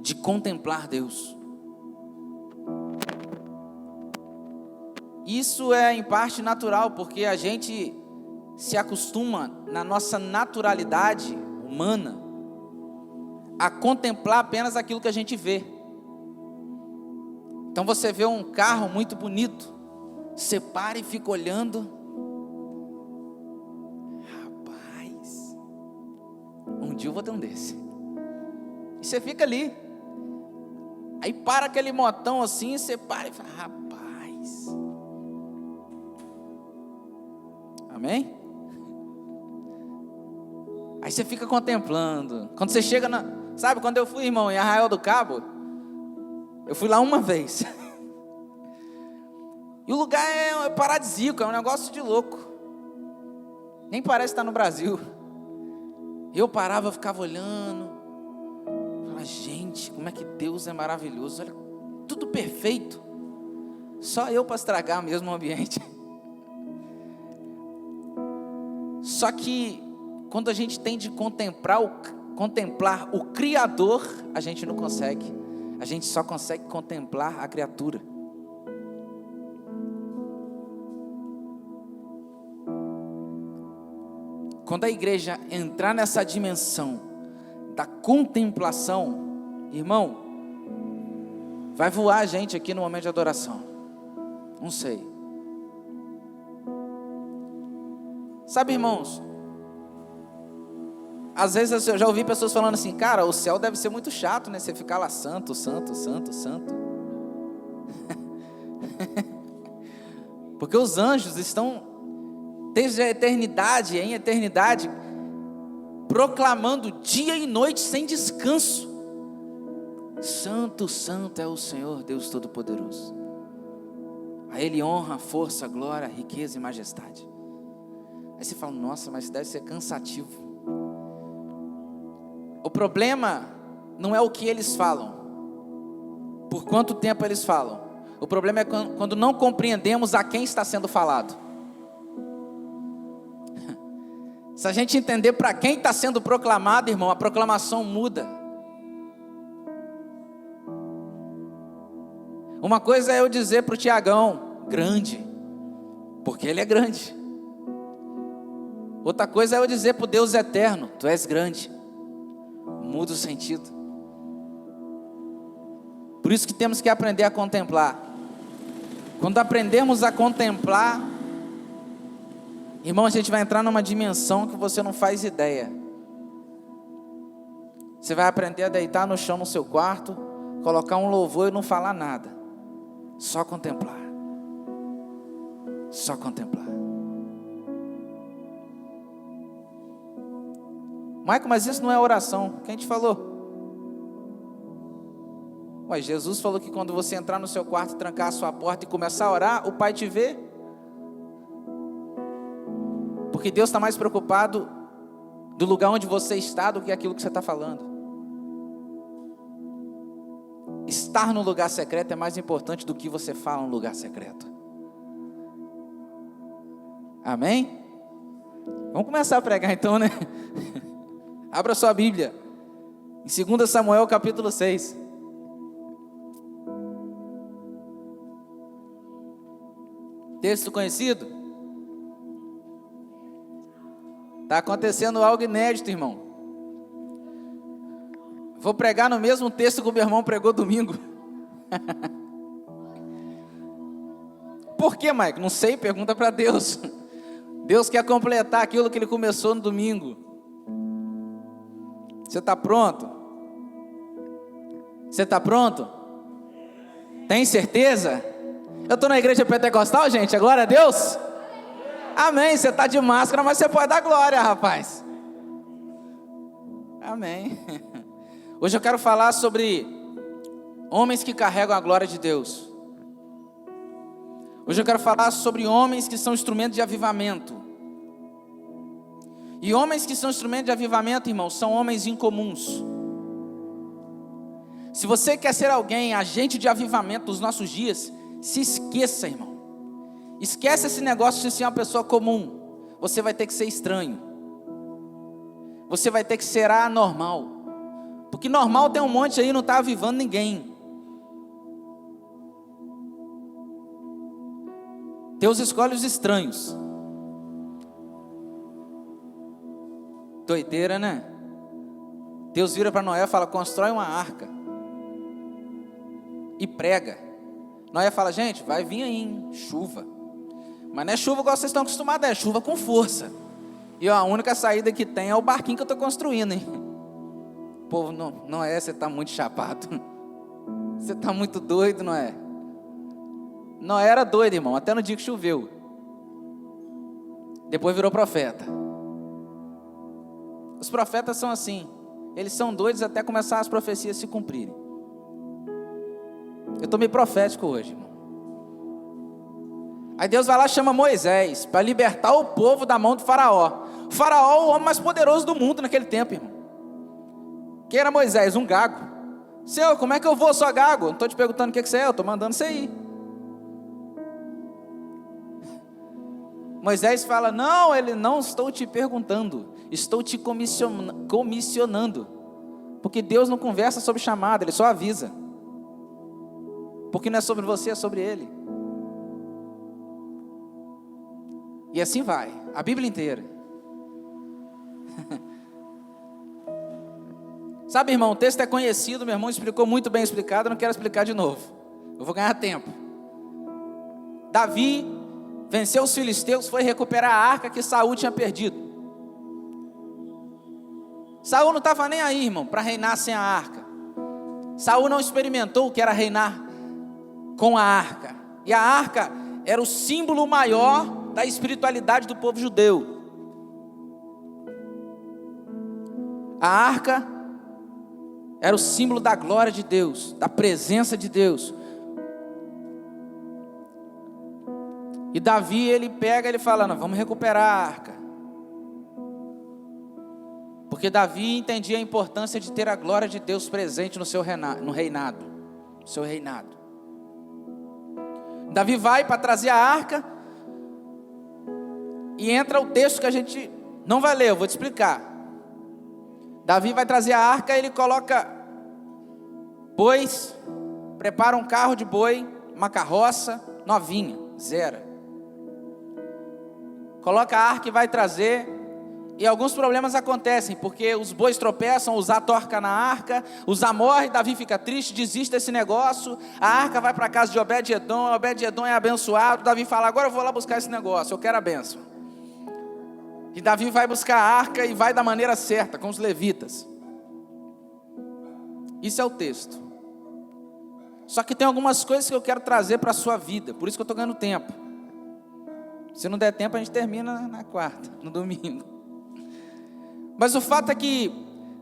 de contemplar Deus. Isso é em parte natural, porque a gente se acostuma na nossa naturalidade humana a contemplar apenas aquilo que a gente vê. Então você vê um carro muito bonito, você para e fica olhando. Rapaz, um dia eu vou ter um desse. E você fica ali. Aí para aquele motão assim, você para e fala, rapaz. Amém? Aí você fica contemplando. Quando você chega sabe, quando eu fui, irmão, em Arraial do Cabo, eu fui lá uma vez. E o lugar é paradisíaco, é um negócio de louco. Nem parece estar no Brasil. Eu parava, ficava olhando. Falava, gente, como é que Deus é maravilhoso. Olha, tudo perfeito. Só eu para estragar mesmo o ambiente. Só que quando a gente tem de contemplar o Criador, a gente não consegue. A gente só consegue contemplar a criatura. Quando a igreja entrar nessa dimensão da contemplação, irmão, vai voar a gente aqui no momento de adoração. Não sei. Sabe, irmãos, às vezes eu já ouvi pessoas falando assim, cara, o céu deve ser muito chato, né? Você ficar lá santo, santo, santo, santo. Porque os anjos estão, desde a eternidade em eternidade, proclamando dia e noite sem descanso. Santo, santo é o Senhor Deus Todo-Poderoso. A Ele honra, força, glória, riqueza e majestade. Aí você fala, nossa, mas deve ser cansativo. O problema não é o que eles falam, por quanto tempo eles falam. O problema é quando não compreendemos a quem está sendo falado. Se a gente entender para quem está sendo proclamado, irmão, a proclamação muda. Uma coisa é eu dizer para o Tiagão, grande, porque ele é grande. Outra coisa é eu dizer para o Deus eterno, tu és grande. Muda o sentido. Por isso que temos que aprender a contemplar. Quando aprendemos a contemplar, irmão, a gente vai entrar numa dimensão que você não faz ideia. Você vai aprender a deitar no chão no seu quarto, colocar um louvor e não falar nada. Só contemplar. Só contemplar. Michael, mas isso não é oração. Quem te falou? Ué, Jesus falou que quando você entrar no seu quarto, trancar a sua porta e começar a orar, o Pai te vê. Porque Deus está mais preocupado do lugar onde você está do que aquilo que você está falando. Estar no lugar secreto é mais importante do que você fala no lugar secreto. Amém? Vamos começar a pregar então, né? Abra sua Bíblia, em 2 Samuel capítulo 6. Texto conhecido? Está acontecendo algo inédito, irmão. Vou pregar no mesmo texto que o meu irmão pregou domingo. Por quê, Mike? Não sei, pergunta para Deus. Deus quer completar aquilo que ele começou no domingo. Você está pronto? Você está pronto? Tem certeza? Eu estou na igreja pentecostal, gente, glória a Deus. Amém, você está de máscara, mas você pode dar glória, rapaz. Amém. Hoje eu quero falar sobre homens que carregam a glória de Deus. Hoje eu quero falar sobre homens que são instrumentos de avivamento. E homens que são instrumentos de avivamento, irmãos, são homens incomuns. Se você quer ser alguém, agente de avivamento dos nossos dias, se esqueça, irmão. Esquece esse negócio de ser uma pessoa comum. Você vai ter que ser estranho. Você vai ter que ser anormal. Porque normal tem um monte aí, não está avivando ninguém. Deus escolhe os estranhos. Doideira, né? Deus vira para Noé e fala: constrói uma arca e prega. Noé fala: gente, vai vir aí, hein? Chuva. Mas não é chuva igual vocês estão acostumados, é chuva com força. E a única saída que tem é o barquinho que eu estou construindo, hein? Povo, não é, você está muito chapado. Você está muito doido, não é? Não era doido, irmão, até no dia que choveu. Depois virou profeta. Os profetas são assim. Eles são doidos até começar as profecias se cumprirem. Eu estou meio profético hoje, irmão. Aí Deus vai lá e chama Moisés para libertar o povo da mão do faraó. O faraó é o homem mais poderoso do mundo naquele tempo, irmão. Quem era Moisés? Um gago. Senhor, como é que eu vou só gago? Não estou te perguntando o que você é, eu estou mandando você ir. Moisés fala: não, não estou te perguntando, estou te comissionando. Porque Deus não conversa sobre chamada, Ele só avisa. Porque não é sobre você, é sobre Ele. E assim vai, a Bíblia inteira. Sabe, irmão, o texto é conhecido, meu irmão explicou muito bem explicado, eu não quero explicar de novo. Eu vou ganhar tempo. Davi venceu os filisteus, foi recuperar a arca que Saul tinha perdido. Saul não estava nem aí, irmão, para reinar sem a arca. Saul não experimentou o que era reinar com a arca. E a arca era o símbolo maior da espiritualidade do povo judeu. A arca era o símbolo da glória de Deus, da presença de Deus. E Davi, ele pega, ele fala: não, vamos recuperar a arca. Porque Davi entendia a importância de ter a glória de Deus presente no seu reinado. No seu reinado. Davi vai para trazer a arca. E entra o texto que a gente não vai ler, eu vou te explicar. Davi vai trazer a arca, ele coloca bois, prepara um carro de boi, uma carroça novinha, zero. Coloca a arca e vai trazer, e alguns problemas acontecem, porque os bois tropeçam, Uzá torca na arca, Uzá morre, Davi fica triste, desiste desse negócio, a arca vai para a casa de Obed-edom, Obed-edom é abençoado, Davi fala: agora eu vou lá buscar esse negócio, eu quero a bênção. E Davi vai buscar a arca e vai da maneira certa, com os levitas. Isso é o texto. Só que tem algumas coisas que eu quero trazer para a sua vida, por isso que eu estou ganhando tempo. Se não der tempo, a gente termina na quarta, no domingo. Mas o fato é que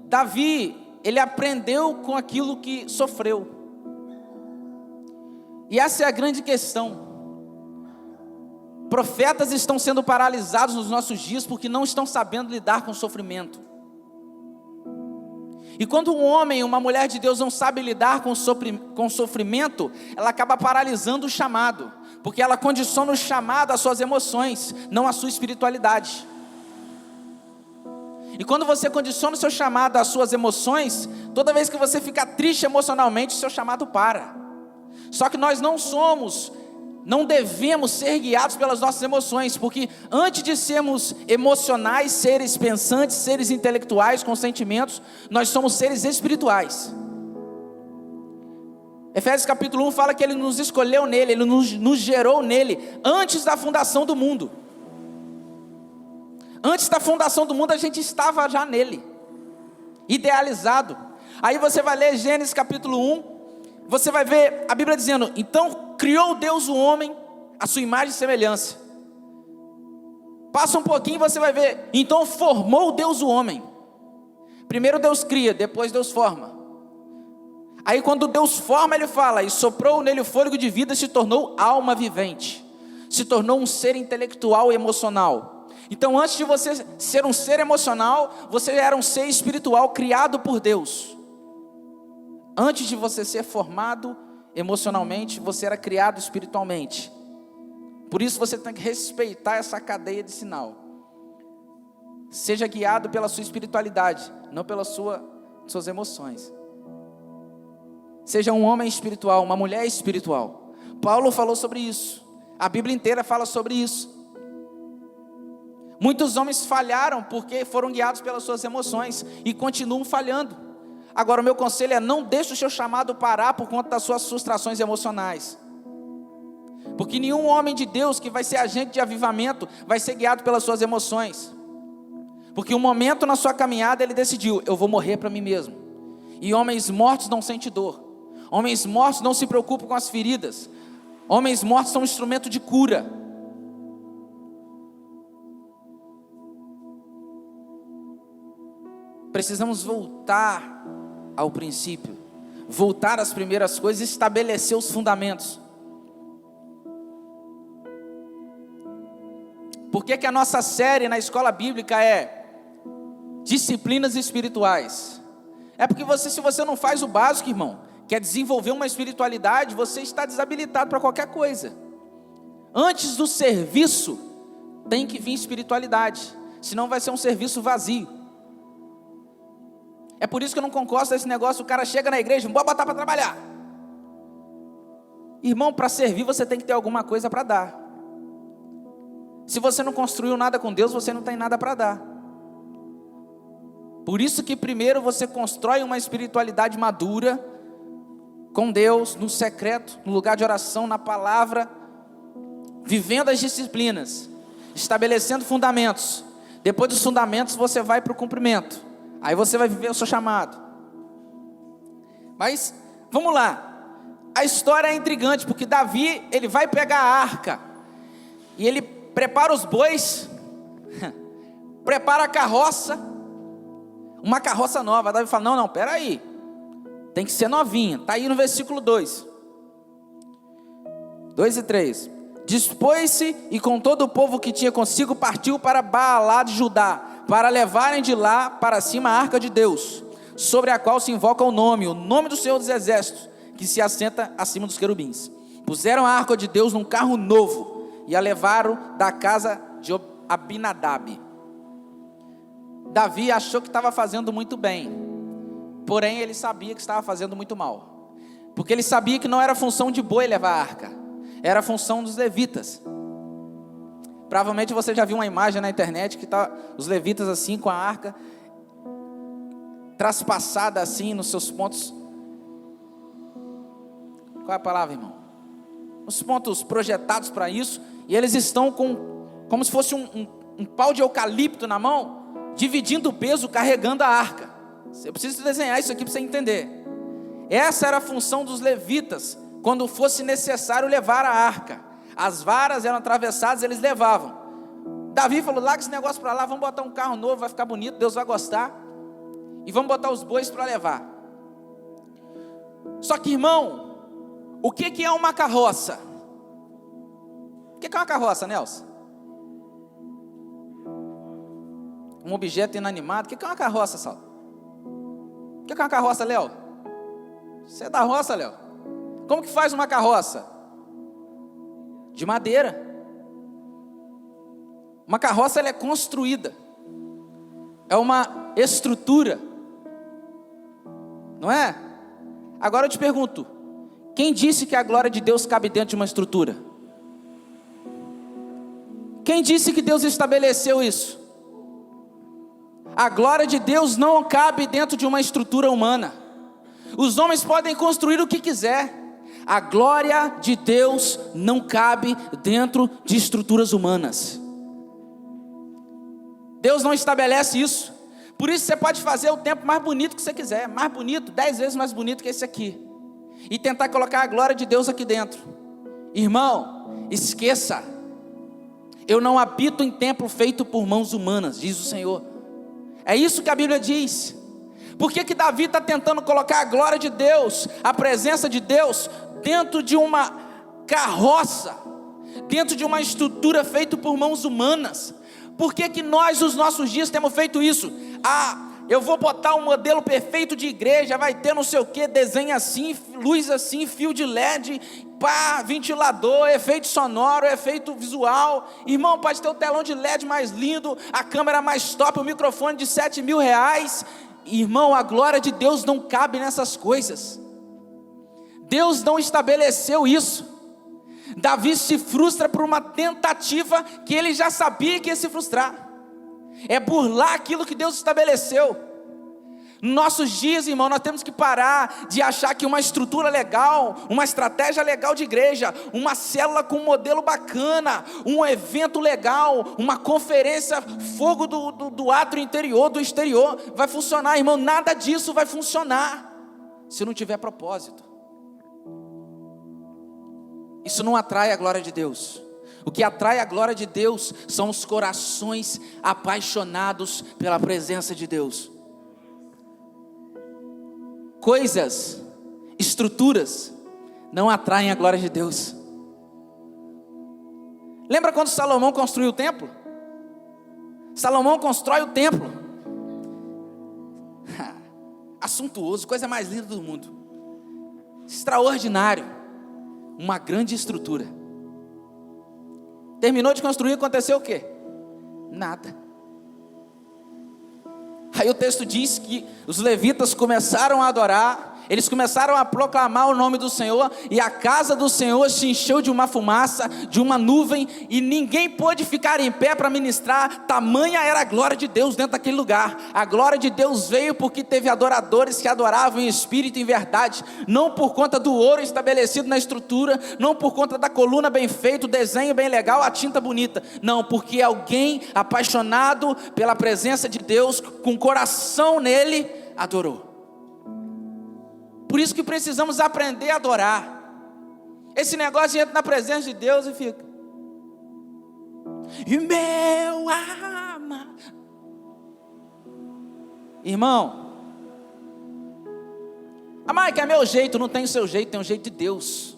Davi, ele aprendeu com aquilo que sofreu. E essa é a grande questão. Profetas estão sendo paralisados nos nossos dias porque não estão sabendo lidar com o sofrimento. E quando um homem, uma mulher de Deus não sabe lidar com o sofrimento, ela acaba paralisando o chamado, porque ela condiciona o chamado às suas emoções, não à sua espiritualidade. E quando você condiciona o seu chamado às suas emoções, toda vez que você fica triste emocionalmente, o seu chamado para. Só que nós não devemos ser guiados pelas nossas emoções, porque antes de sermos emocionais, seres pensantes, seres intelectuais com sentimentos, nós somos seres espirituais. Efésios capítulo 1 fala que Ele nos escolheu nele, Ele nos gerou nele, antes da fundação do mundo. Antes da fundação do mundo a gente estava já nele, idealizado. Aí você vai ler Gênesis capítulo 1, você vai ver a Bíblia dizendo: então criou Deus o homem, a sua imagem e semelhança. Passa um pouquinho e você vai ver: então formou Deus o homem. Primeiro Deus cria, depois Deus forma. Aí quando Deus forma, Ele fala: e soprou nele o fôlego de vida, se tornou alma vivente, se tornou um ser intelectual e emocional. Então antes de você ser um ser emocional, você era um ser espiritual criado por Deus. Antes de você ser formado emocionalmente, você era criado espiritualmente. Por isso você tem que respeitar essa cadeia de sinal. Seja guiado pela sua espiritualidade, não pela sua suas emoções. Seja um homem espiritual, uma mulher espiritual. Paulo falou sobre isso. A Bíblia inteira fala sobre isso. Muitos homens falharam porque foram guiados pelas suas emoções e continuam falhando. Agora o meu conselho é: não deixe o seu chamado parar por conta das suas frustrações emocionais. Porque nenhum homem de Deus que vai ser agente de avivamento vai ser guiado pelas suas emoções. Porque um momento na sua caminhada ele decidiu: eu vou morrer para mim mesmo. E homens mortos não sentem dor. Homens mortos não se preocupam com as feridas. Homens mortos são um instrumento de cura. Precisamos voltar ao princípio, voltar às primeiras coisas e estabelecer os fundamentos. Por que a nossa série na escola bíblica é disciplinas espirituais? É porque se você não faz o básico, irmão, quer desenvolver uma espiritualidade, você está desabilitado para qualquer coisa. Antes do serviço, tem que vir espiritualidade, senão vai ser um serviço vazio. É por isso que eu não concordo com esse negócio, o cara chega na igreja, vamos botar para trabalhar. Irmão, para servir você tem que ter alguma coisa para dar. Se você não construiu nada com Deus, você não tem nada para dar. Por isso que primeiro você constrói uma espiritualidade madura, com Deus, no secreto, no lugar de oração, na palavra, vivendo as disciplinas, estabelecendo fundamentos. Depois dos fundamentos você vai para o cumprimento. Aí você vai viver o seu chamado. Mas, vamos lá. A história é intrigante, porque Davi, ele vai pegar a arca. E ele prepara os bois. Prepara a carroça. Uma carroça nova. Davi fala: não, peraí. Tem que ser novinha. Está aí no versículo 2. 2 e 3. Dispôs-se e com todo o povo que tinha consigo partiu para Baalá de Judá, para levarem de lá para cima a arca de Deus, sobre a qual se invoca o nome do Senhor dos Exércitos, que se assenta acima dos querubins. Puseram a arca de Deus num carro novo e a levaram da casa de Abinadab. Davi achou que estava fazendo muito bem, porém ele sabia que estava fazendo muito mal, porque ele sabia que não era função de boi levar a arca, era função dos levitas. Provavelmente você já viu uma imagem na internet que está os levitas assim com a arca traspassada assim nos seus pontos. Qual é a palavra, irmão? Os pontos projetados para isso, e eles estão como se fosse um pau de eucalipto na mão, dividindo o peso, carregando a arca. Você precisa desenhar isso aqui para você entender. Essa era a função dos levitas, quando fosse necessário levar a arca. As varas eram atravessadas, eles levavam. Davi falou: larga esse negócio para lá, vamos botar um carro novo, vai ficar bonito, Deus vai gostar. E vamos botar os bois para levar. Só que, irmão, o que é uma carroça? O que é uma carroça, Nelson? Um objeto inanimado. O que é uma carroça, Saulo? O que é uma carroça, Léo? Você é da roça, Léo? Como que faz uma carroça? De madeira. Uma carroça, ela é construída. É uma estrutura. Não é? Agora eu te pergunto: quem disse que a glória de Deus cabe dentro de uma estrutura? Quem disse que Deus estabeleceu isso? A glória de Deus não cabe dentro de uma estrutura humana. Os homens podem construir o que quiser. A glória de Deus não cabe dentro de estruturas humanas. Deus não estabelece isso. Por isso você pode fazer o templo mais bonito que você quiser. Mais bonito, 10 vezes mais bonito que esse aqui. E tentar colocar a glória de Deus aqui dentro. Irmão, esqueça. Eu não habito em templo feito por mãos humanas, diz o Senhor. É isso que a Bíblia diz. Por que Davi está tentando colocar a glória de Deus, a presença de Deus, dentro de uma carroça, dentro de uma estrutura feita por mãos humanas? Por que nós, nos nossos dias, temos feito isso? Eu vou botar um modelo perfeito de igreja, vai ter não sei o que, desenho assim, luz assim, fio de LED, pá, ventilador, efeito sonoro, efeito visual. Irmão, pode ter o telão de LED mais lindo, a câmera mais top, o microfone de R$7.000. Irmão, a glória de Deus não cabe nessas coisas. Deus não estabeleceu isso. Davi se frustra por uma tentativa que ele já sabia que ia se frustrar. É burlar aquilo que Deus estabeleceu. Nossos dias, irmão, nós temos que parar de achar que uma estrutura legal, uma estratégia legal de igreja, uma célula com um modelo bacana, um evento legal, uma conferência, fogo do átrio interior, do exterior, vai funcionar, irmão. Nada disso vai funcionar se não tiver propósito. Isso não atrai a glória de Deus. O que atrai a glória de Deus são os corações apaixonados pela presença de Deus. Coisas, estruturas, não atraem a glória de Deus. Lembra quando Salomão construiu o templo? Salomão constrói o templo. Assuntuoso, coisa mais linda do mundo. Extraordinário. Uma grande estrutura. Terminou de construir, aconteceu o quê? Nada. Aí o texto diz que os levitas começaram a adorar, eles começaram a proclamar o nome do Senhor, e a casa do Senhor se encheu de uma fumaça, de uma nuvem, e ninguém pôde ficar em pé para ministrar, tamanha era a glória de Deus dentro daquele lugar. A glória de Deus veio porque teve adoradores que adoravam em espírito e em verdade, não por conta do ouro estabelecido na estrutura, não por conta da coluna bem feita, o desenho bem legal, a tinta bonita, não, porque alguém apaixonado pela presença de Deus, com coração nele, adorou. Por isso que precisamos aprender a adorar. Esse negócio entra na presença de Deus e fica: e meu amado. Irmão, Mike, é meu jeito. Não tem o seu jeito, tem o jeito de Deus.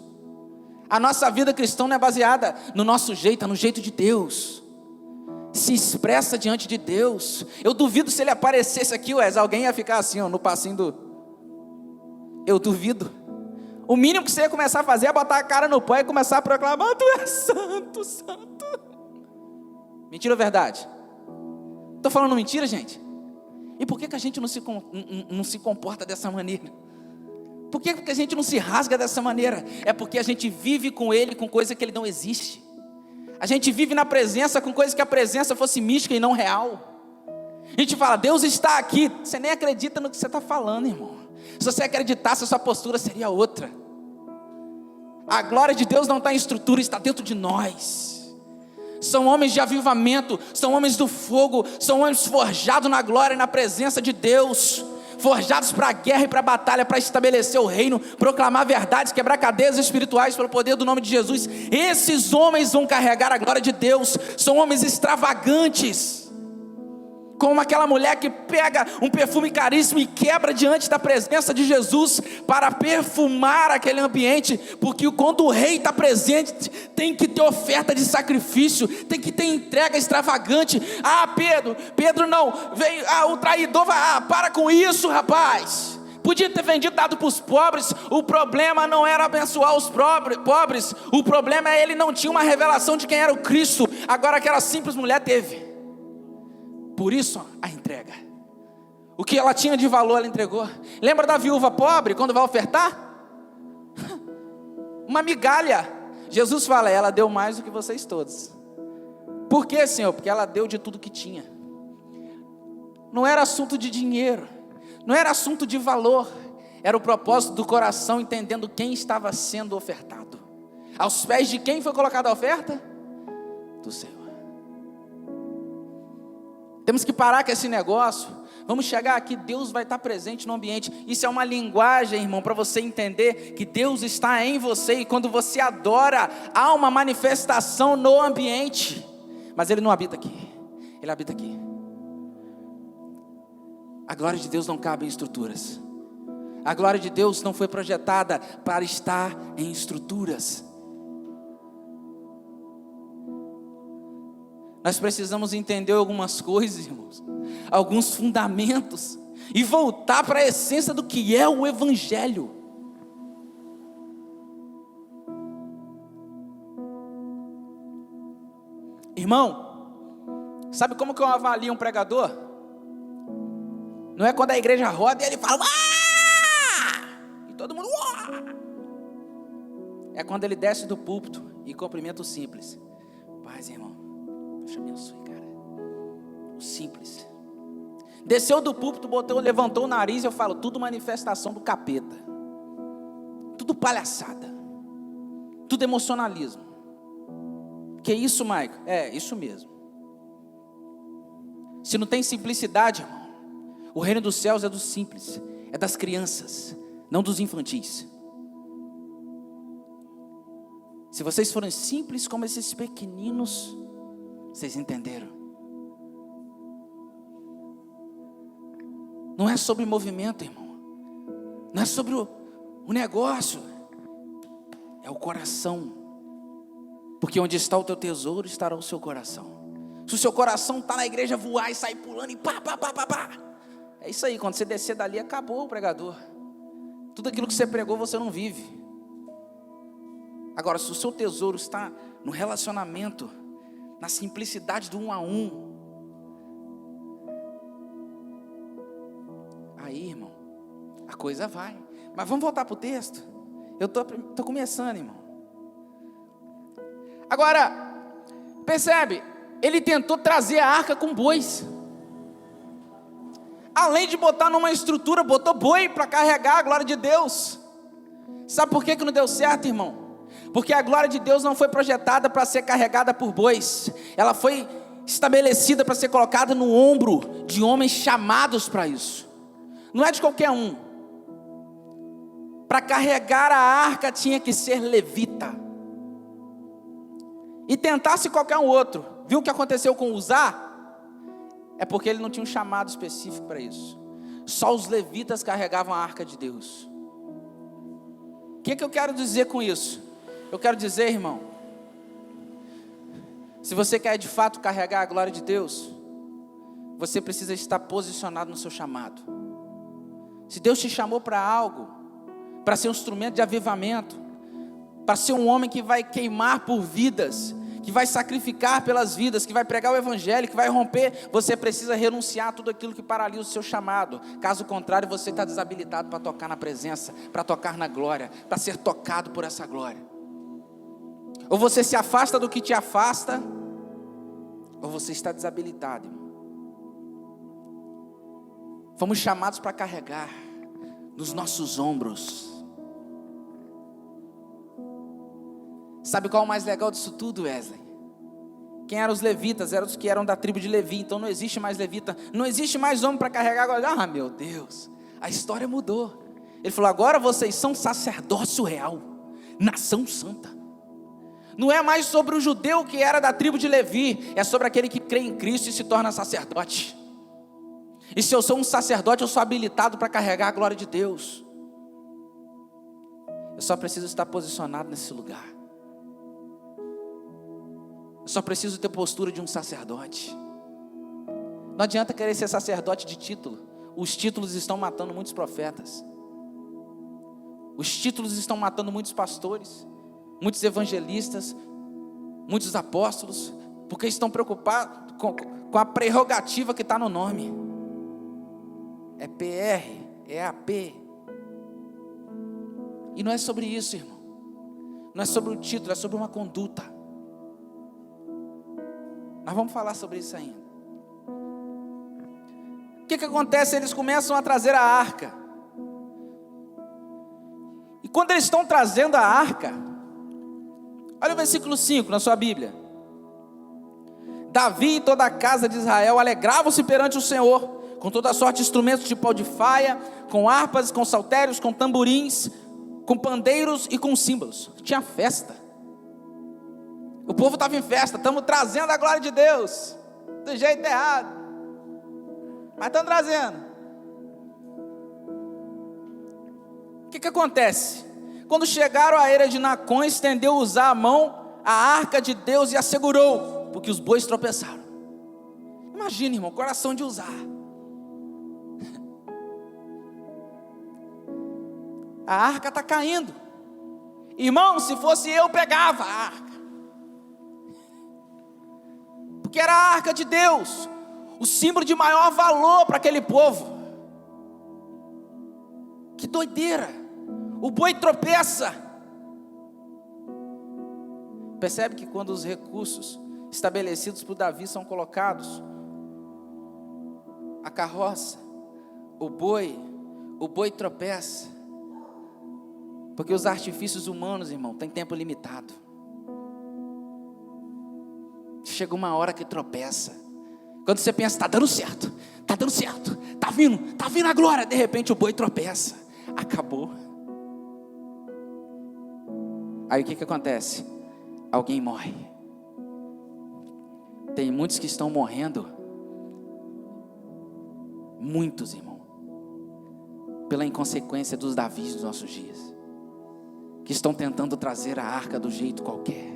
A nossa vida cristã não é baseada no nosso jeito, é no jeito de Deus. Se expressa diante de Deus. Eu duvido se ele aparecesse aqui, Wes, alguém ia ficar assim, ó, no passinho do... Eu duvido. O mínimo que você ia começar a fazer é botar a cara no pó e começar a proclamar: tu és santo, santo. Mentira ou verdade? Estou falando mentira, gente? E por que a gente não se comporta dessa maneira? Por que a gente não se rasga dessa maneira? É porque a gente vive com Ele, com coisa que Ele não existe. A gente vive na presença com coisa que a presença fosse mística e não real. A gente fala: Deus está aqui. Você nem acredita no que você está falando, irmão. Se você acreditasse, a sua postura seria outra. A glória de Deus não está em estrutura, está dentro de nós. São homens de avivamento, são homens do fogo, são homens forjados na glória e na presença de Deus, forjados para a guerra e para a batalha, para estabelecer o reino, proclamar verdades, quebrar cadeias espirituais pelo poder do nome de Jesus. Esses homens vão carregar a glória de Deus. São homens extravagantes, como aquela mulher que pega um perfume caríssimo e quebra diante da presença de Jesus para perfumar aquele ambiente, porque quando o rei está presente, tem que ter oferta de sacrifício, tem que ter entrega extravagante. Pedro não, veio, o traidor vai, para com isso, rapaz. Podia ter vendido, dado para os pobres. O problema não era abençoar os pobres, o problema é ele não tinha uma revelação de quem era o Cristo. Agora aquela simples mulher teve. Por isso a entrega. O que ela tinha de valor ela entregou. Lembra da viúva pobre quando vai ofertar? Uma migalha. Jesus fala: ela deu mais do que vocês todos. Por quê, Senhor? Porque ela deu de tudo que tinha. Não era assunto de dinheiro, não era assunto de valor, era o propósito do coração, entendendo quem estava sendo ofertado. Aos pés de quem foi colocada a oferta? Do Senhor. Temos que parar com esse negócio. Vamos chegar aqui, Deus vai estar presente no ambiente. Isso é uma linguagem, irmão, para você entender que Deus está em você. E quando você adora, há uma manifestação no ambiente. Mas Ele não habita aqui, Ele habita aqui. A glória de Deus não cabe em estruturas. A glória de Deus não foi projetada para estar em estruturas. Nós precisamos entender algumas coisas, irmãos, alguns fundamentos, e voltar para a essência do que é o Evangelho. Irmão, sabe como que eu avalio um pregador? Não é quando a igreja roda e ele fala, e todo mundo, É quando ele desce do púlpito e cumprimenta o simples. Paz, irmão, Deus te abençoe, cara. O simples. Desceu do púlpito, levantou o nariz, eu falo, tudo manifestação do capeta. Tudo palhaçada. Tudo emocionalismo. Que isso, Maico? É, isso mesmo. Se não tem simplicidade, irmão, o reino dos céus é dos simples, é das crianças, não dos infantis. Se vocês forem simples como esses pequeninos, vocês entenderam? Não é sobre movimento, irmão. Não é sobre o negócio. É o coração. Porque onde está o teu tesouro, estará o seu coração. Se o seu coração está na igreja, voar e sair pulando e pá. É isso aí, quando você descer dali, acabou o pregador. Tudo aquilo que você pregou, você não vive. Agora, se o seu tesouro está no relacionamento, na simplicidade do 1 a 1, aí, irmão, a coisa vai. Mas vamos voltar para o texto. Eu estou começando, irmão. Agora, percebe? Ele tentou trazer a arca com bois. Além de botar numa estrutura, botou boi para carregar a glória de Deus. Sabe por que não deu certo, irmão? Porque a glória de Deus não foi projetada para ser carregada por bois. Ela foi estabelecida para ser colocada no ombro de homens chamados para isso. Não é de qualquer um. Para carregar a arca tinha que ser levita. E tentasse qualquer um outro. Viu o que aconteceu com Uzá? É porque ele não tinha um chamado específico para isso. Só os levitas carregavam a arca de Deus. O que eu quero dizer com isso? Eu quero dizer, irmão, se você quer de fato carregar a glória de Deus, você precisa estar posicionado no seu chamado. Se Deus te chamou para algo, para ser um instrumento de avivamento, para ser um homem que vai queimar por vidas, que vai sacrificar pelas vidas, que vai pregar o evangelho, que vai romper, você precisa renunciar a tudo aquilo que paralisa o seu chamado. Caso contrário, você está desabilitado para tocar na presença, para tocar na glória, para ser tocado por essa glória. Ou você se afasta do que te afasta, ou você está desabilitado, irmão. Fomos chamados para carregar nos nossos ombros. Sabe qual é o mais legal disso tudo, Wesley? Quem eram os levitas? Eram os que eram da tribo de Levi. Então não existe mais levita, não existe mais homem para carregar agora. Ah, meu Deus, a história mudou. Ele falou, agora vocês são sacerdócio real, nação santa. Não é mais sobre o judeu que era da tribo de Levi, é sobre aquele que crê em Cristo e se torna sacerdote. E se eu sou um sacerdote, eu sou habilitado para carregar a glória de Deus. Eu só preciso estar posicionado nesse lugar. Eu só preciso ter postura de um sacerdote. Não adianta querer ser sacerdote de título. Os títulos estão matando muitos profetas. Os títulos estão matando muitos pastores, muitos evangelistas, muitos apóstolos, porque estão preocupados com a prerrogativa que está no nome. É PR, é AP. E não é sobre isso, irmão. Não é sobre o título, é sobre uma conduta. Nós vamos falar sobre isso ainda. O que acontece? Eles começam a trazer a arca. E quando eles estão trazendo a arca, olha o versículo 5 na sua Bíblia. Davi e toda a casa de Israel alegravam-se perante o Senhor, com toda a sorte de instrumentos de pau de faia, com harpas, com saltérios, com tamborins, com pandeiros e com símbolos. Tinha festa. O povo estava em festa. Estamos trazendo a glória de Deus do jeito errado, mas estamos trazendo. O que acontece? Quando chegaram à eira de Nacon, estendeu Uzá a mão à arca de Deus e a segurou, porque os bois tropeçaram. Imagina, irmão, o coração de Uzá. A arca está caindo. Irmão, se fosse eu, pegava a arca. Porque era a arca de Deus, o símbolo de maior valor para aquele povo. doideira. O boi tropeça. Percebe que quando os recursos estabelecidos por Davi são colocados, a carroça, o boi tropeça. Porque os artifícios humanos, irmão, têm tempo limitado. Chega uma hora que tropeça. Quando você pensa, está dando certo, está vindo a glória. De repente o boi tropeça. Acabou. Aí o que acontece? Alguém morre. Tem muitos que estão morrendo. Muitos, irmão. Pela inconsequência dos Davis dos nossos dias. Que estão tentando trazer a arca do jeito qualquer.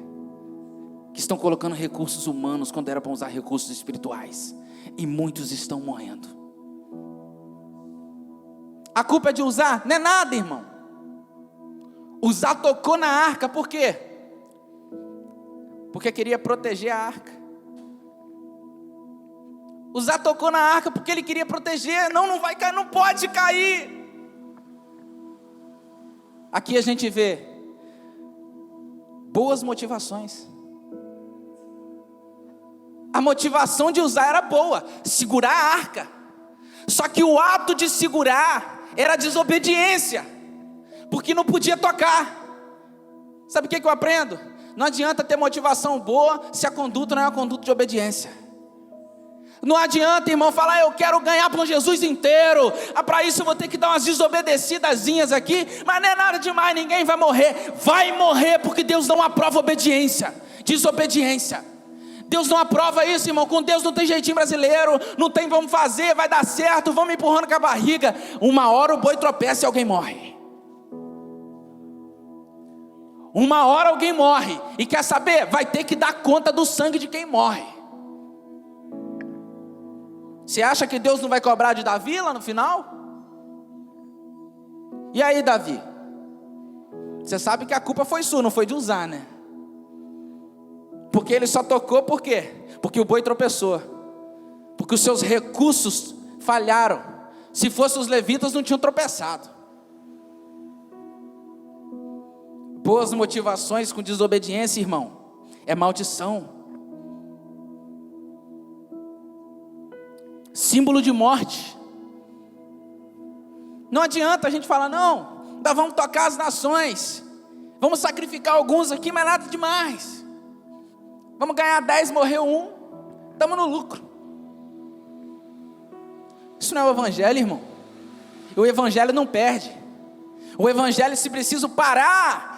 Que estão colocando recursos humanos quando era para usar recursos espirituais. E muitos estão morrendo. A culpa é de Uzá? Não é nada, irmão. Uzá tocou na arca, por quê? Porque queria proteger a arca. Uzá tocou na arca porque ele queria proteger. Não vai cair, não pode cair. Aqui a gente vê boas motivações. A motivação de Uzá era boa, segurar a arca. Só que o ato de segurar era desobediência, porque não podia tocar. Sabe o que eu aprendo? Não adianta ter motivação boa se a conduta não é uma conduta de obediência. Não adianta, irmão, falar eu quero ganhar por Jesus inteiro. Para isso eu vou ter que dar umas desobedecidazinhas aqui. Mas não é nada demais, ninguém vai morrer. Vai morrer porque Deus não aprova obediência, desobediência. Deus não aprova isso, irmão. Com Deus não tem jeitinho brasileiro. Não tem vamos fazer, vai dar certo, vamos empurrando com a barriga. Uma hora o boi tropeça e alguém morre. Uma hora alguém morre. E quer saber? Vai ter que dar conta do sangue de quem morre. Você acha que Deus não vai cobrar de Davi lá no final? E aí, Davi? Você sabe que a culpa foi sua, não foi de Uzá, né? Porque ele só tocou por quê? Porque o boi tropeçou. Porque os seus recursos falharam. Se fossem os levitas não tinham tropeçado. Boas motivações com desobediência, irmão, é maldição. Símbolo de morte. Não adianta a gente falar, não, nós vamos tocar as nações, vamos sacrificar alguns aqui, mas nada demais. Vamos ganhar 10, morreu 1, estamos no lucro. Isso não é o evangelho, irmão. O evangelho não perde. O evangelho, se preciso parar,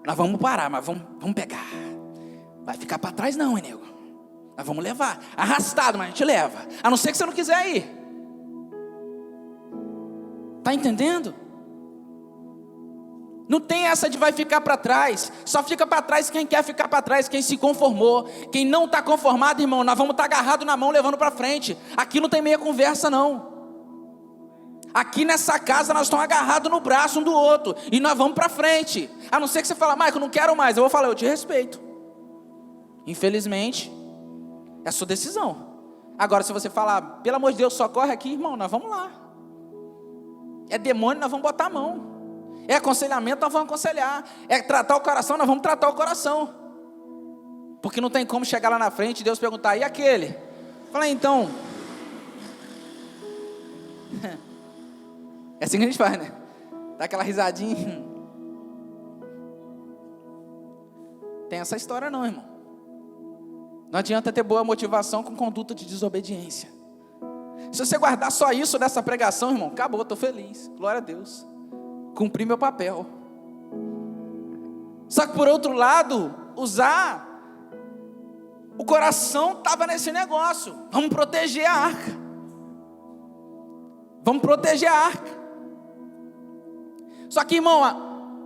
nós vamos parar, mas vamos pegar. Vai ficar para trás não, hein, nego? Nós vamos levar, arrastado, mas a gente leva. A não ser que você não quiser ir. Está entendendo? Não tem essa de vai ficar para trás. Só fica para trás quem quer ficar para trás, quem se conformou. Quem não está conformado, irmão, nós vamos estar agarrados na mão, levando para frente. Aqui não tem meia conversa, não. Aqui nessa casa nós estamos agarrados no braço um do outro. E nós vamos para frente. A não ser que você fale, Michael, não quero mais. Eu vou falar, eu te respeito. Infelizmente, é a sua decisão. Agora, se você falar, pelo amor de Deus, socorre aqui, irmão, nós vamos lá. É demônio, nós vamos botar a mão. É aconselhamento, nós vamos aconselhar. É tratar o coração, nós vamos tratar o coração. Porque não tem como chegar lá na frente e Deus perguntar, e aquele? Fala, então. É assim que a gente faz, né? Dá aquela risadinha. Tem essa história não, irmão. Não adianta ter boa motivação com conduta de desobediência. Se você guardar só isso dessa pregação, irmão, acabou, estou feliz, glória a Deus, cumpri meu papel. Só que por outro lado, Uzá, o coração estava nesse negócio, vamos proteger a arca. Vamos proteger a arca. Só que, irmão,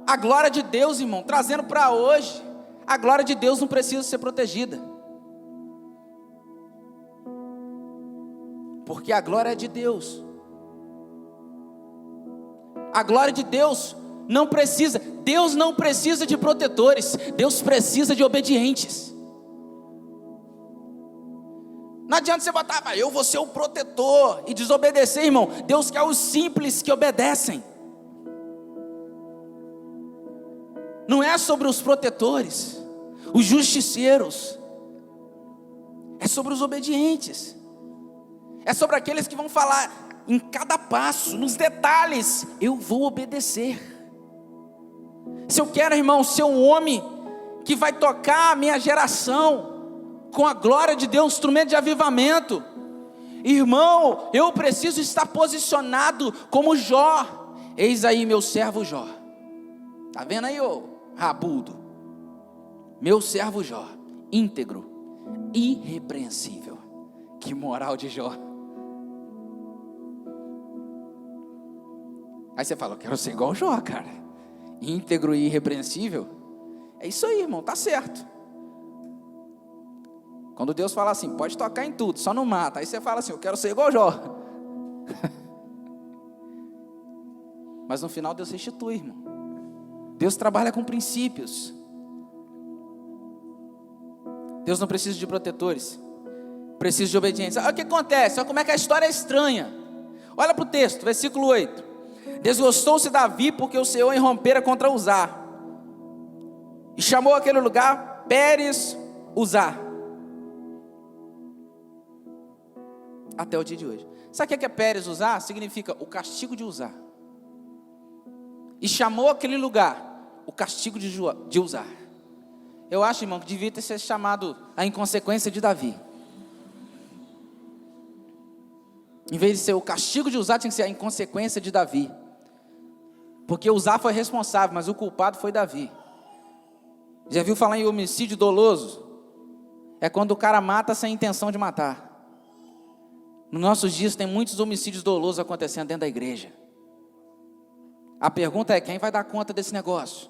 a glória de Deus, irmão, trazendo para hoje, a glória de Deus não precisa ser protegida. Porque a glória é de Deus. A glória de Deus não precisa. Deus não precisa de protetores. Deus precisa de obedientes. Não adianta você botar, eu vou ser o protetor e desobedecer, irmão. Deus quer os simples que obedecem. Não é sobre os protetores, os justiceiros. É sobre os obedientes. É sobre aqueles que vão falar em cada passo, nos detalhes, eu vou obedecer. Se eu quero, irmão, ser um homem que vai tocar a minha geração com a glória de Deus, instrumento de avivamento, irmão, eu preciso estar posicionado como Jó. Eis aí meu servo Jó. Está vendo aí, ô rabudo? Meu servo Jó, íntegro, irrepreensível. Que moral de Jó. Aí você fala, eu quero ser igual Jó, cara. Íntegro e irrepreensível. É isso aí, irmão, tá certo. Quando Deus fala assim, pode tocar em tudo, só não mata. Aí você fala assim, eu quero ser igual Jó. Mas no final Deus restitui, irmão. Deus trabalha com princípios. Deus não precisa de protetores, precisa de obediência. Olha o que acontece, olha como é que a história é estranha. Olha para o texto, versículo 8. Desgostou-se Davi porque o Senhor irrompera contra Uzá, e chamou aquele lugar Pérez Uzá, até o dia de hoje. Sabe o que é Pérez Uzá? Significa o castigo de Uzá. E chamou aquele lugar o castigo de Uzá. Eu acho, irmão, que devia ter sido chamado a inconsequência de Davi. Em vez de ser o castigo de Uzá, tinha que ser a inconsequência de Davi. Porque Uzá foi responsável, mas o culpado foi Davi. Já viu falar em homicídio doloso? É quando o cara mata sem intenção de matar. Nos nossos dias tem muitos homicídios dolosos acontecendo dentro da igreja. A pergunta é, quem vai dar conta desse negócio?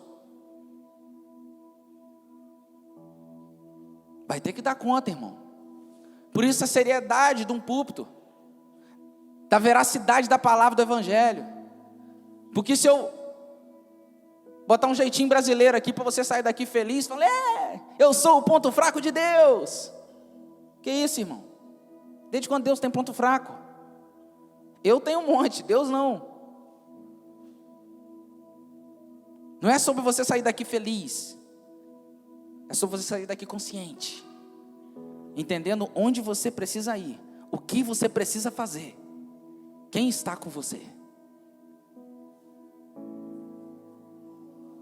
Vai ter que dar conta, irmão. Por isso a seriedade de um púlpito, da veracidade da palavra do evangelho. Porque se eu botar um jeitinho brasileiro aqui para você sair daqui feliz, falar, eu sou o ponto fraco de Deus. Que isso, irmão? Desde quando Deus tem ponto fraco? Eu tenho um monte, Deus não. Não é sobre você sair daqui feliz. É sobre você sair daqui consciente, entendendo onde você precisa ir, o que você precisa fazer, quem está com você.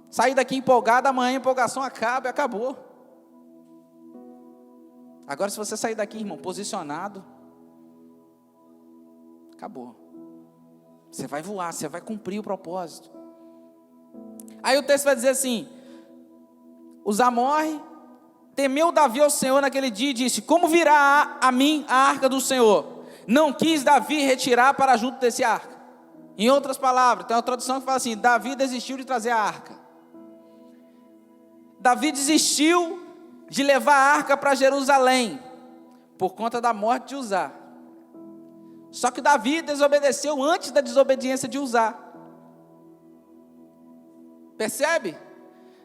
Sair daqui empolgado, amanhã a empolgação acaba e acabou. Agora se você sair daqui, irmão, posicionado, acabou. Você vai voar, você vai cumprir o propósito. Aí o texto vai dizer assim, Uzá morre, temeu Davi ao Senhor naquele dia e disse, como virá a mim a arca do Senhor? Não quis Davi retirar para junto desse arca. Em outras palavras, tem uma tradução que fala assim, Davi desistiu de trazer a arca. Davi desistiu de levar a arca para Jerusalém, por conta da morte de Uzá. Só que Davi desobedeceu antes da desobediência de Uzá. Percebe?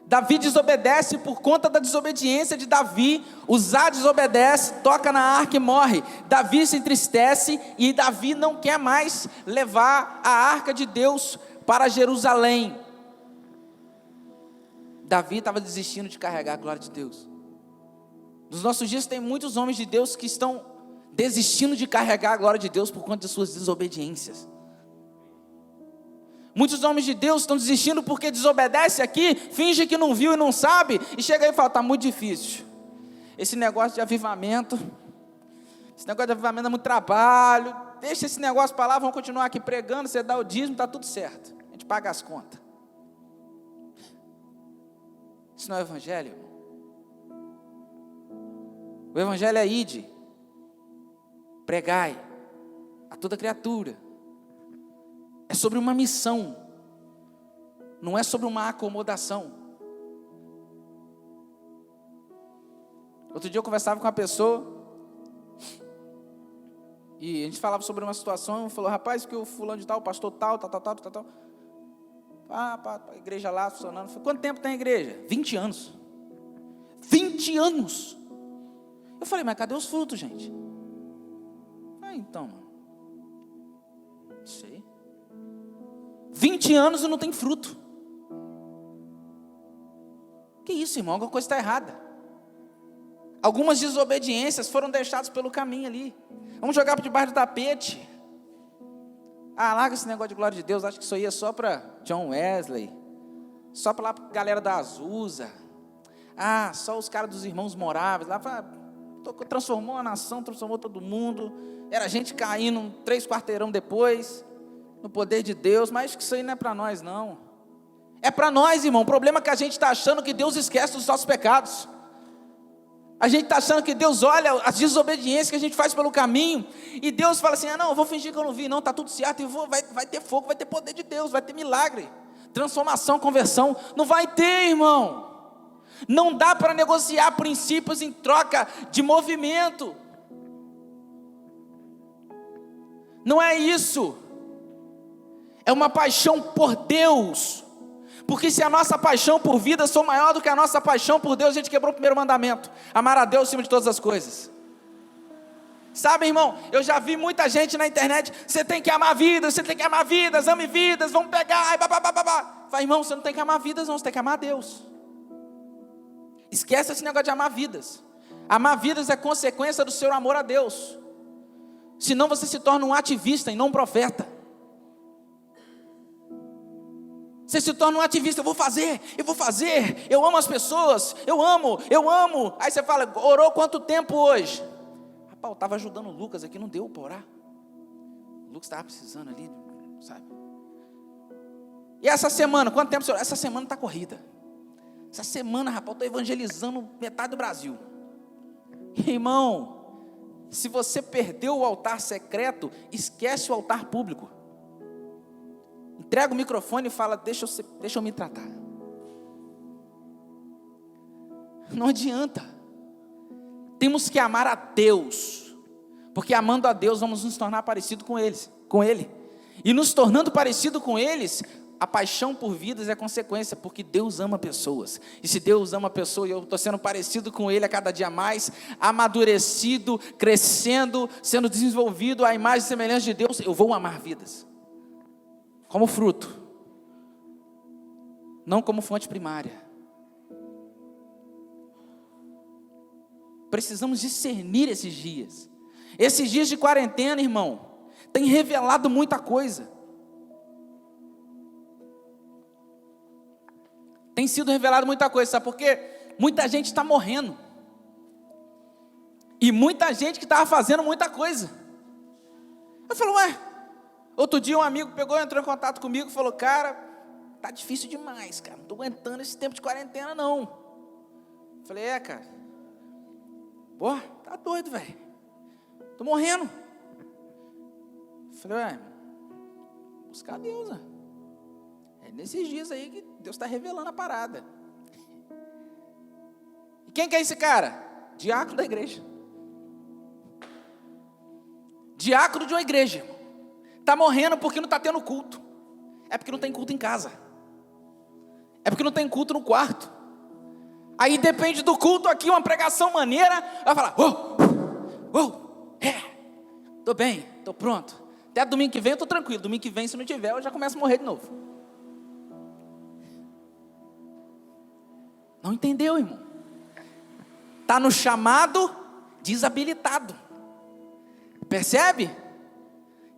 Davi desobedece por conta da desobediência de Davi. Uzá desobedece, toca na arca e morre. Davi se entristece e Davi não quer mais levar a arca de Deus para Jerusalém. Davi estava desistindo de carregar a glória de Deus. Nos nossos dias tem muitos homens de Deus que estão desistindo de carregar a glória de Deus por conta de suas desobediências. Muitos homens de Deus estão desistindo porque desobedece aqui, finge que não viu e não sabe, e chega aí e fala, está muito difícil. Esse negócio de avivamento é muito trabalho, deixa esse negócio para lá, vamos continuar aqui pregando, você dá o dízimo, está tudo certo, a gente paga as contas. Isso não é o evangelho, irmão. O evangelho é ide, pregai a toda criatura. É sobre uma missão, não é sobre uma acomodação. Outro dia eu conversava com uma pessoa, e a gente falava sobre uma situação, falou, rapaz, que o fulano de tal, o pastor tal. A igreja lá funcionando. Falei, quanto tempo tem a igreja? 20 anos. 20 anos! Eu falei, mas cadê os frutos, gente? Então, mano, não sei. 20 anos e não tem fruto. Que isso, irmão? Alguma coisa está errada. Algumas desobediências foram deixadas pelo caminho ali. Vamos jogar por debaixo do tapete. Larga esse negócio de glória de Deus. Acho que isso aí é só para John Wesley. Só para a galera da Azusa. Só os caras dos irmãos moráveis. Lá transformou a nação, transformou todo mundo. Era gente caindo 3 quarteirão depois. No poder de Deus. Mas acho que isso aí não é para nós, não. É para nós, irmão. O problema é que a gente está achando que Deus esquece dos nossos pecados. A gente está achando que Deus olha as desobediências que a gente faz pelo caminho, e Deus fala assim, não, eu vou fingir que eu não vi, não, está tudo certo, vai ter fogo, vai ter poder de Deus, vai ter milagre, transformação, conversão. Não vai ter, irmão. Não dá para negociar princípios em troca de movimento. Não é isso. É uma paixão por Deus. Porque se a nossa paixão por vida for maior do que a nossa paixão por Deus, a gente quebrou o primeiro mandamento: amar a Deus acima de todas as coisas. Sabe, irmão, eu já vi muita gente na internet: você tem que amar vidas, você tem que amar vidas, ame vidas, vamos pegar, e babá. Fala, irmão, você não tem que amar vidas, não, você tem que amar a Deus. Esquece esse negócio de amar vidas. Amar vidas é consequência do seu amor a Deus. Senão você se torna um ativista e não um profeta. Você se torna um ativista, eu vou fazer, eu amo as pessoas, eu amo. Aí você fala, orou quanto tempo hoje? Rapaz, eu estava ajudando o Lucas aqui, não deu para orar. O Lucas estava precisando ali, sabe? E essa semana, quanto tempo você orou? Essa semana está corrida. Essa semana, rapaz, eu estou evangelizando metade do Brasil. Irmão, se você perdeu o altar secreto, esquece o altar público. Entrega o microfone e fala, deixa eu me tratar. Não adianta. Temos que amar a Deus, porque amando a Deus vamos nos tornar parecidos com Ele. E nos tornando parecido com eles, a paixão por vidas é consequência, porque Deus ama pessoas. E se Deus ama a pessoa e eu estou sendo parecido com Ele a cada dia mais, amadurecido, crescendo, sendo desenvolvido à imagem e semelhança de Deus, eu vou amar vidas. Como fruto, não como fonte primária. Precisamos discernir esses dias. Esses dias de quarentena, irmão, tem revelado muita coisa. Tem sido revelado muita coisa, sabe por quê? Muita gente está morrendo. E muita gente que estava fazendo muita coisa. Eu falo, outro dia um amigo entrou em contato comigo e falou, cara, tá difícil demais, cara, não estou aguentando esse tempo de quarentena não. Eu falei, cara, tá doido, velho, estou morrendo. Eu falei, buscar Deus, é nesses dias aí que Deus está revelando a parada. E quem que é esse cara? Diácono da igreja. Diácono de uma igreja. Está morrendo porque não está tendo culto. É porque não tem culto em casa. É porque não tem culto no quarto. Aí depende do culto aqui, uma pregação maneira, vai falar, estou bem, estou pronto. Até domingo que vem eu estou tranquilo. Domingo que vem, se não tiver, eu já começo a morrer de novo. Não entendeu, irmão? Está no chamado desabilitado. Percebe?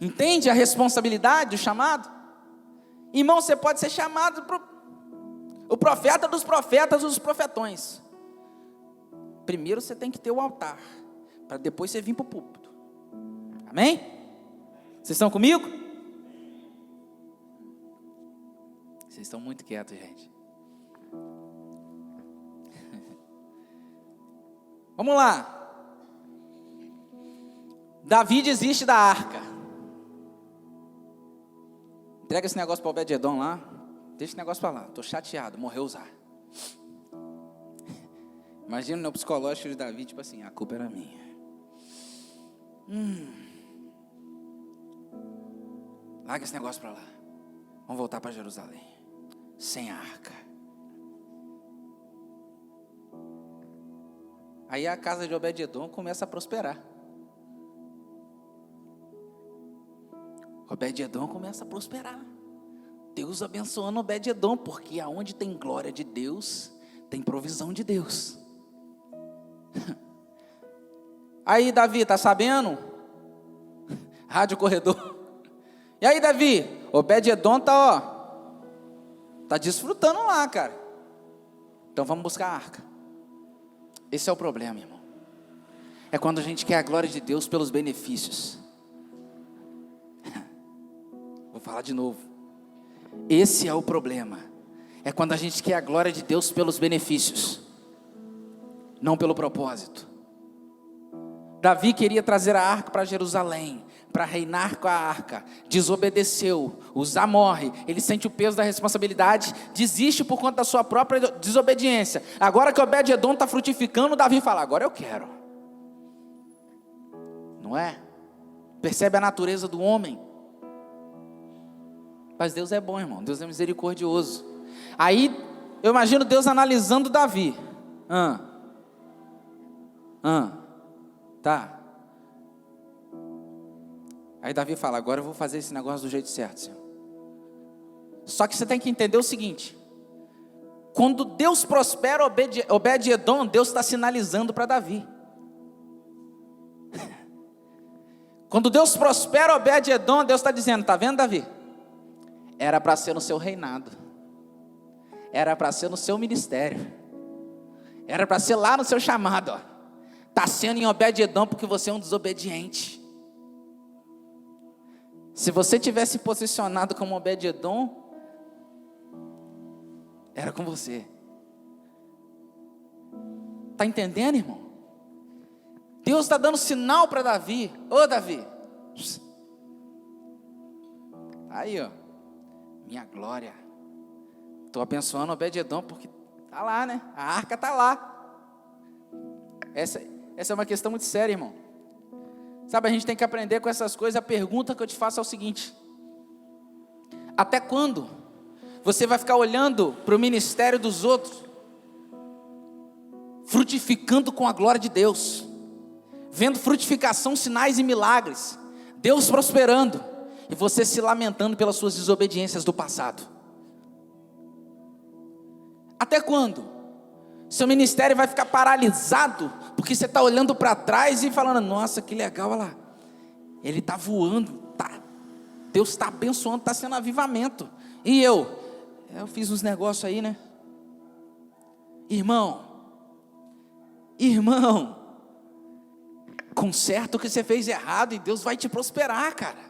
Entende a responsabilidade do chamado? Irmão, você pode ser chamado o profeta dos profetas, os profetões. Primeiro você tem que ter o altar, para depois você vir para o púlpito. Amém? Vocês estão comigo? Vocês estão muito quietos, gente. Vamos lá. Davi desiste da arca. Entrega esse negócio para o Obed-Edom lá. Deixa esse negócio para lá. Estou chateado, morreu Uzá. Imagina no psicológico de Davi, tipo assim, a culpa era minha. Larga esse negócio para lá. Vamos voltar para Jerusalém. Sem a arca. Aí a casa de Obed-Edom começa a prosperar. Obed-Edom começa a prosperar. Deus abençoando Obed-Edom, porque aonde tem glória de Deus, tem provisão de Deus. Aí, Davi, tá sabendo? Rádio Corredor. E aí, Davi? Obed-edom tá desfrutando lá, cara. Então vamos buscar a arca. Esse é o problema, irmão. É quando a gente quer a glória de Deus pelos benefícios. Vou falar de novo. Esse é o problema. É quando a gente quer a glória de Deus pelos benefícios, não pelo propósito. Davi queria trazer a arca para Jerusalém, para reinar com a arca. Desobedeceu, Uzá morre, ele sente o peso da responsabilidade, desiste por conta da sua própria desobediência. Agora que Obed-edom está frutificando, Davi fala, agora eu quero. Não é? Percebe a natureza do homem? Mas Deus é bom, irmão, Deus é misericordioso. Aí, eu imagino Deus analisando Davi. Tá. Aí Davi fala, agora eu vou fazer esse negócio do jeito certo, Senhor. Só que você tem que entender o seguinte. Quando Deus prospera Obed-edom, Deus está sinalizando para Davi. Quando Deus prospera Obed-edom, Deus está dizendo, tá vendo, Davi? Era para ser no seu reinado. Era para ser no seu ministério. Era para ser lá no seu chamado, ó. Está sendo em Obed-edom porque você é um desobediente. Se você tivesse posicionado como Obed-edom, era com você. Está entendendo, irmão? Deus está dando sinal para Davi. Ô Davi, aí ó, minha glória. Estou abençoando Obed-edom porque está lá, né? A arca está lá. Essa é uma questão muito séria, irmão. Sabe, a gente tem que aprender com essas coisas. A pergunta que eu te faço é o seguinte: até quando você vai ficar olhando para o ministério dos outros, frutificando com a glória de Deus, vendo frutificação, sinais e milagres, Deus prosperando, e você se lamentando pelas suas desobediências do passado? Até quando? Seu ministério vai ficar paralisado, porque você está olhando para trás e falando, nossa, que legal, olha lá, ele está voando, tá? Deus está abençoando, está sendo avivamento, e eu fiz uns negócios aí, né? Irmão, conserta o que você fez de errado e Deus vai te prosperar, cara.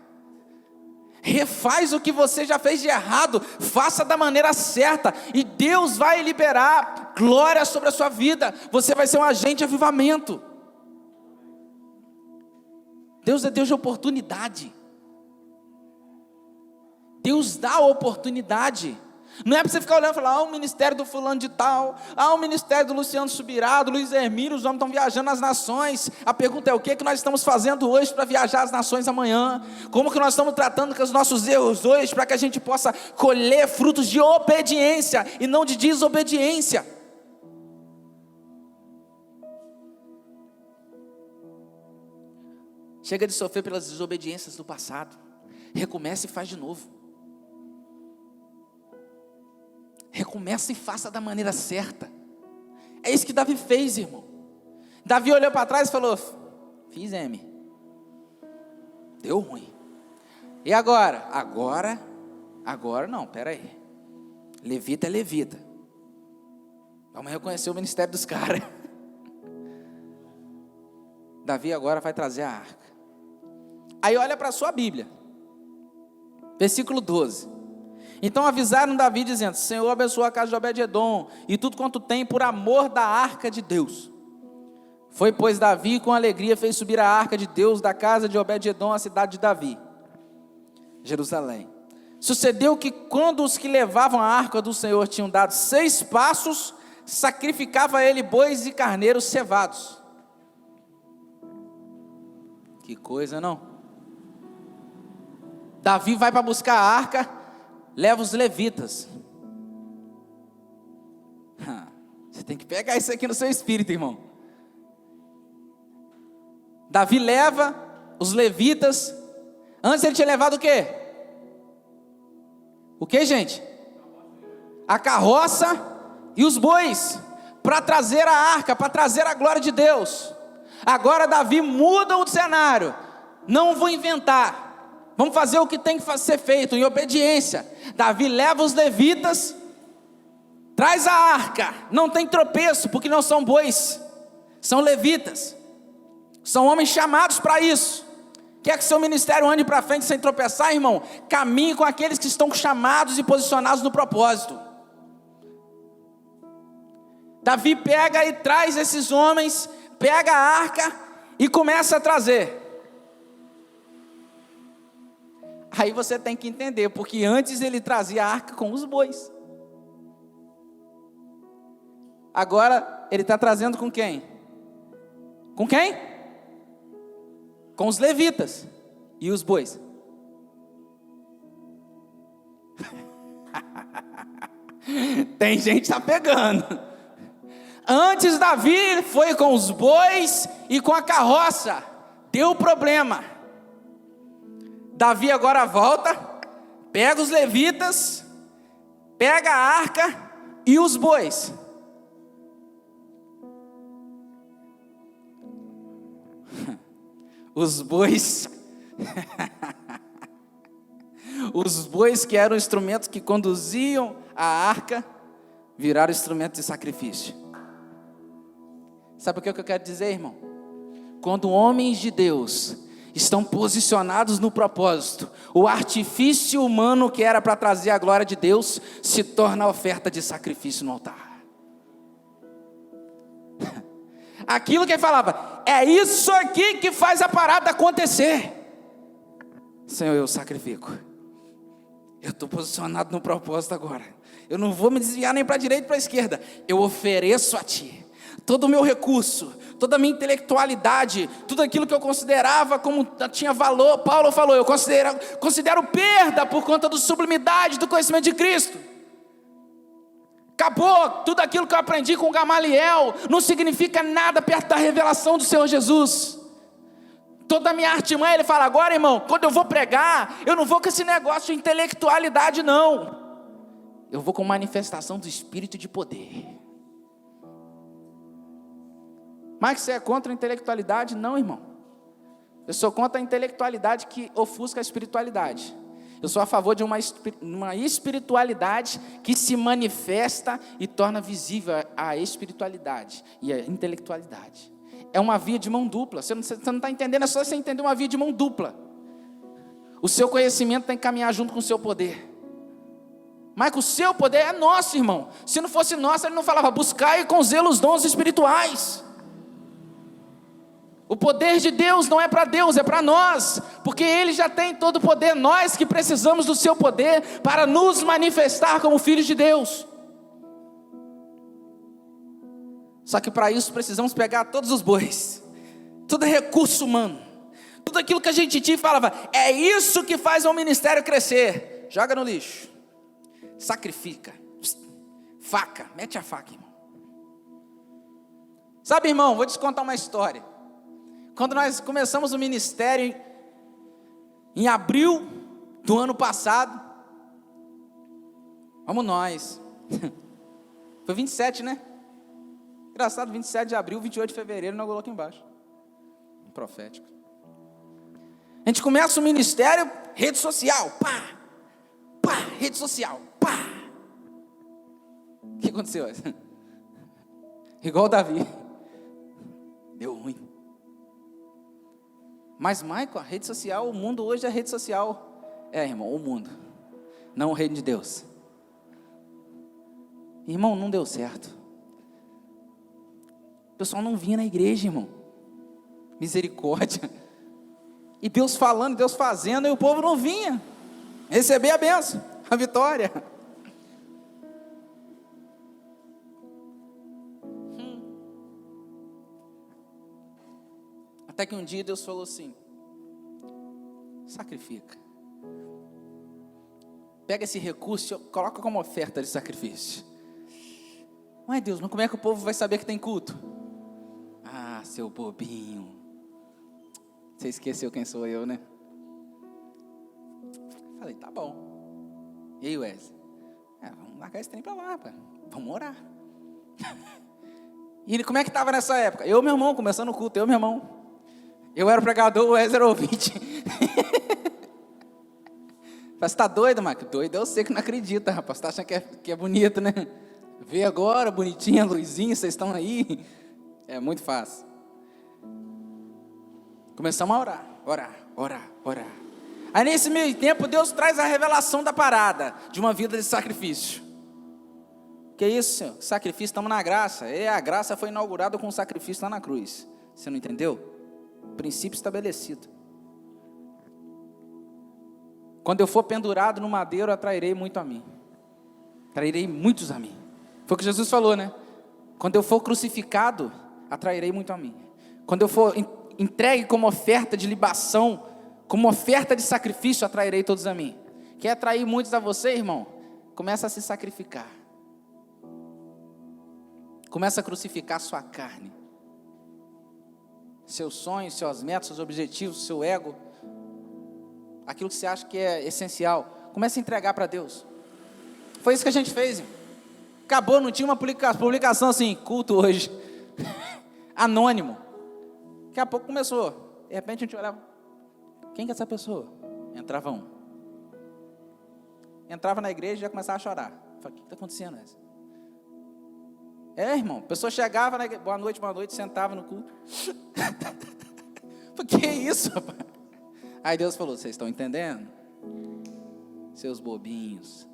Refaz o que você já fez de errado, faça da maneira certa, e Deus vai liberar glória sobre a sua vida. Você vai ser um agente de avivamento. Deus é Deus de oportunidade. Deus dá oportunidade. Não é para você ficar olhando e falar, o ministério do fulano de tal, o ministério do Luciano Subirá, do Luiz Hermílio, os homens estão viajando nas nações. A pergunta é, o que nós estamos fazendo hoje para viajar as nações amanhã? Como que nós estamos tratando com os nossos erros hoje, para que a gente possa colher frutos de obediência e não de desobediência? Chega de sofrer pelas desobediências do passado, recomece e faz de novo. Recomeça e faça da maneira certa. É isso que Davi fez, irmão. Davi olhou para trás e falou, fiz M, deu ruim. E agora? Agora não, pera aí. Levita é levita. Vamos reconhecer o ministério dos caras. Davi agora vai trazer a arca. Aí olha para a sua Bíblia, versículo 12. Então avisaram Davi dizendo, Senhor abençoa a casa de Obed-edom e tudo quanto tem por amor da arca de Deus. Foi pois Davi com alegria fez subir a arca de Deus da casa de Obed-edom à cidade de Davi, Jerusalém. Sucedeu que quando os que levavam a arca do Senhor tinham dado 6 passos, sacrificava ele bois e carneiros cevados. Que coisa, não? Davi vai para buscar a arca, leva os levitas. Você tem que pegar isso aqui no seu espírito, irmão. Davi leva os levitas. Antes ele tinha levado o quê? O quê, gente? A carroça e os bois. para trazer a arca, para trazer a glória de Deus. Agora Davi muda o cenário. Não vou inventar. Vamos fazer o que tem que ser feito, em obediência. Davi leva os levitas, traz a arca. Não tem tropeço, porque não são bois, são levitas. São homens chamados para isso. Quer que seu ministério ande para frente sem tropeçar, irmão? Caminhe com aqueles que estão chamados e posicionados no propósito. Davi pega e traz esses homens, pega a arca e começa a trazer. Aí você tem que entender, porque antes ele trazia a arca com os bois. Agora ele está trazendo com quem? Com quem? Com os levitas e os bois. Tem gente que está pegando. Antes Davi foi com os bois e com a carroça. Deu problema. Davi agora volta, pega os levitas, pega a arca e os bois. Os bois, os bois que eram instrumentos que conduziam a arca, viraram instrumentos de sacrifício. Sabe o que eu quero dizer, irmão? Quando homens de Deus estão posicionados no propósito, o artifício humano que era para trazer a glória de Deus, se torna oferta de sacrifício no altar. Aquilo que ele falava, é isso aqui que faz a parada acontecer. Senhor, eu sacrifico. Eu estou posicionado no propósito agora. Eu não vou me desviar nem para a direita nem para a esquerda. Eu ofereço a Ti todo o meu recurso, toda a minha intelectualidade, tudo aquilo que eu considerava como tinha valor. Paulo falou, eu considero perda por conta da sublimidade do conhecimento de Cristo. Acabou, tudo aquilo que eu aprendi com Gamaliel não significa nada perto da revelação do Senhor Jesus. Toda a minha artimanha, ele fala, agora irmão, quando eu vou pregar, eu não vou com esse negócio de intelectualidade não. Eu vou com manifestação do Espírito de poder. Mas você é contra a intelectualidade? Não, irmão. Eu sou contra a intelectualidade que ofusca a espiritualidade. Eu sou a favor de uma espiritualidade que se manifesta e torna visível a espiritualidade e a intelectualidade. É uma via de mão dupla. Você não está entendendo, é só você entender uma via de mão dupla. O seu conhecimento tem que caminhar junto com o seu poder. Mas o seu poder é nosso, irmão. Se não fosse nosso, ele não falava, buscai com zelo os dons espirituais. O poder de Deus não é para Deus, é para nós, porque Ele já tem todo o poder, nós que precisamos do seu poder para nos manifestar como filhos de Deus. Só que para isso precisamos pegar todos os bois, todo recurso humano, tudo aquilo que a gente tinha e falava, é isso que faz o ministério crescer. Joga no lixo, sacrifica, faca, mete a faca, irmão. Sabe, irmão, vou te contar uma história. Quando nós começamos o ministério em abril do ano passado, vamos nós, foi 27, né? Engraçado, 27 de abril, 28 de fevereiro, inaugurou aqui embaixo, profético. A gente começa o ministério, rede social, pá, pá, rede social, pá. O que aconteceu? Igual o Davi, deu ruim. Mas, Michael, a rede social, o mundo hoje é rede social. É, irmão, o mundo, não o reino de Deus. Irmão, não deu certo. O pessoal não vinha na igreja, irmão. Misericórdia. E Deus falando, Deus fazendo, e o povo não vinha receber a bênção, a vitória. Até que um dia Deus falou assim, sacrifica. Pega esse recurso e coloca como oferta de sacrifício. Mas Deus, mas como é que o povo vai saber que tem culto? Ah, seu bobinho. Você esqueceu quem sou eu, né? Falei, tá bom. E aí, Wesley? Vamos largar esse trem pra lá, rapaz. Vamos orar. E como é que estava nessa época? Eu, meu irmão, começando o culto, eu, meu irmão. Eu era o pregador, o Wesley era o ouvinte. Você tá doido, Marco? Doido eu sei que não acredita, rapaz. Você tá achando que é bonito, né? Vê agora, bonitinha, luzinha, vocês estão aí. É muito fácil. Começamos a orar. Aí nesse meio tempo, Deus traz a revelação da parada, de uma vida de sacrifício. Que isso, Senhor? Sacrifício, estamos na graça. E a graça foi inaugurada com um sacrifício lá na cruz. Você não entendeu? Princípio estabelecido. Quando eu for pendurado no madeiro, atrairei muito a mim. Atrairei muitos a mim. Foi o que Jesus falou, né? Quando eu for crucificado, atrairei muito a mim. Quando eu for entregue como oferta de libação, como oferta de sacrifício, atrairei todos a mim. Quer atrair muitos a você, irmão? Começa a se sacrificar. Começa a crucificar sua carne. Seus sonhos, suas metas, seus objetivos, seu ego. Aquilo que você acha que é essencial. Começa a entregar para Deus. Foi isso que a gente fez, irmão. Acabou, não tinha uma publicação assim, culto hoje. Anônimo. Daqui a pouco começou. De repente a gente olhava. Quem que é essa pessoa? Entrava um. Entrava na igreja e já começava a chorar. Falei, o que está acontecendo? Irmão, a pessoa chegava na igreja, boa noite, sentava no culto. Falei, que isso, rapaz? Aí Deus falou, vocês estão entendendo? Seus bobinhos.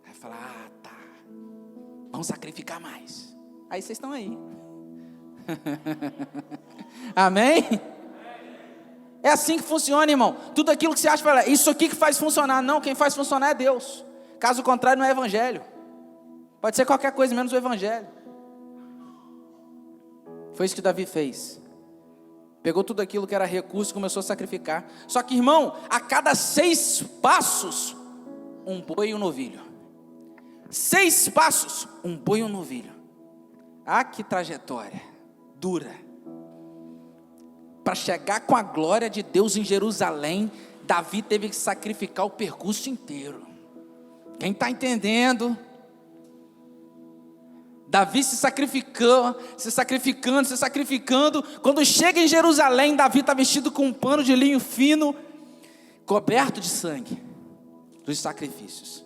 Aí fala, tá. Vamos sacrificar mais. Aí vocês estão aí. Amém? É assim que funciona, irmão. Tudo aquilo que você acha, fala, isso aqui que faz funcionar. Não, quem faz funcionar é Deus. Caso contrário, não é evangelho. Pode ser qualquer coisa menos o evangelho. Foi isso que Davi fez. Pegou tudo aquilo que era recurso e começou a sacrificar. Só que, irmão, a cada 6 passos, um boi e um novilho. 6 passos, um boi e um novilho. Ah, que trajetória dura. Para chegar com a glória de Deus em Jerusalém, Davi teve que sacrificar o percurso inteiro. Quem está entendendo? Davi se sacrificando. Quando chega em Jerusalém, Davi está vestido com um pano de linho fino, coberto de sangue dos sacrifícios.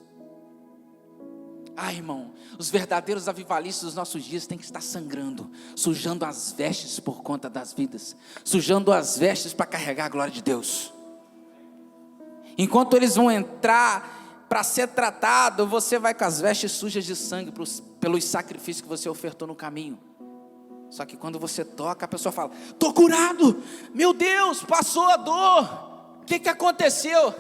Irmão, os verdadeiros avivalistas dos nossos dias têm que estar sangrando, sujando as vestes por conta das vidas, sujando as vestes para carregar a glória de Deus. Enquanto eles vão entrar para ser tratado, você vai com as vestes sujas de sangue pelos sacrifícios que você ofertou no caminho. Só que quando você toca, a pessoa fala, estou curado, meu Deus, passou a dor, o que aconteceu?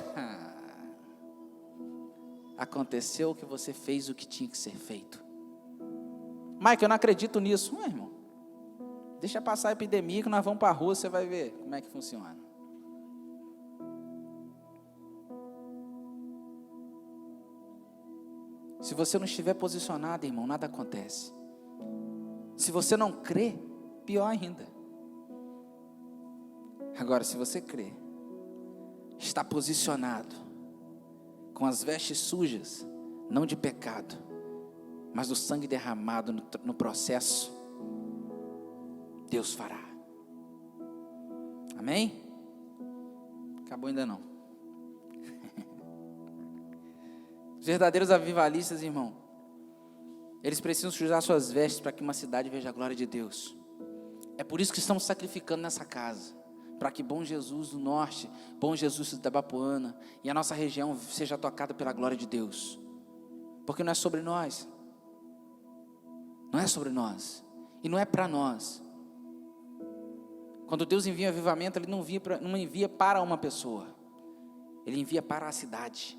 Aconteceu que você fez o que tinha que ser feito. Mike, eu não acredito nisso. Irmão, deixa passar a epidemia que nós vamos para a rua, você vai ver como é que funciona. Se você não estiver posicionado, irmão, nada acontece. Se você não crê, pior ainda. Agora, se você crê, está posicionado, com as vestes sujas, não de pecado, mas do sangue derramado no processo, Deus fará. Amém? Acabou ainda não. Os verdadeiros avivalistas, irmão, eles precisam sujar suas vestes para que uma cidade veja a glória de Deus. É por isso que estamos sacrificando nessa casa, para que Bom Jesus do Norte, Bom Jesus da Bapuana e a nossa região seja tocada pela glória de Deus. Porque não é sobre nós. Não é sobre nós. E não é para nós. Quando Deus envia avivamento, Ele não envia para uma pessoa. Ele envia para a cidade.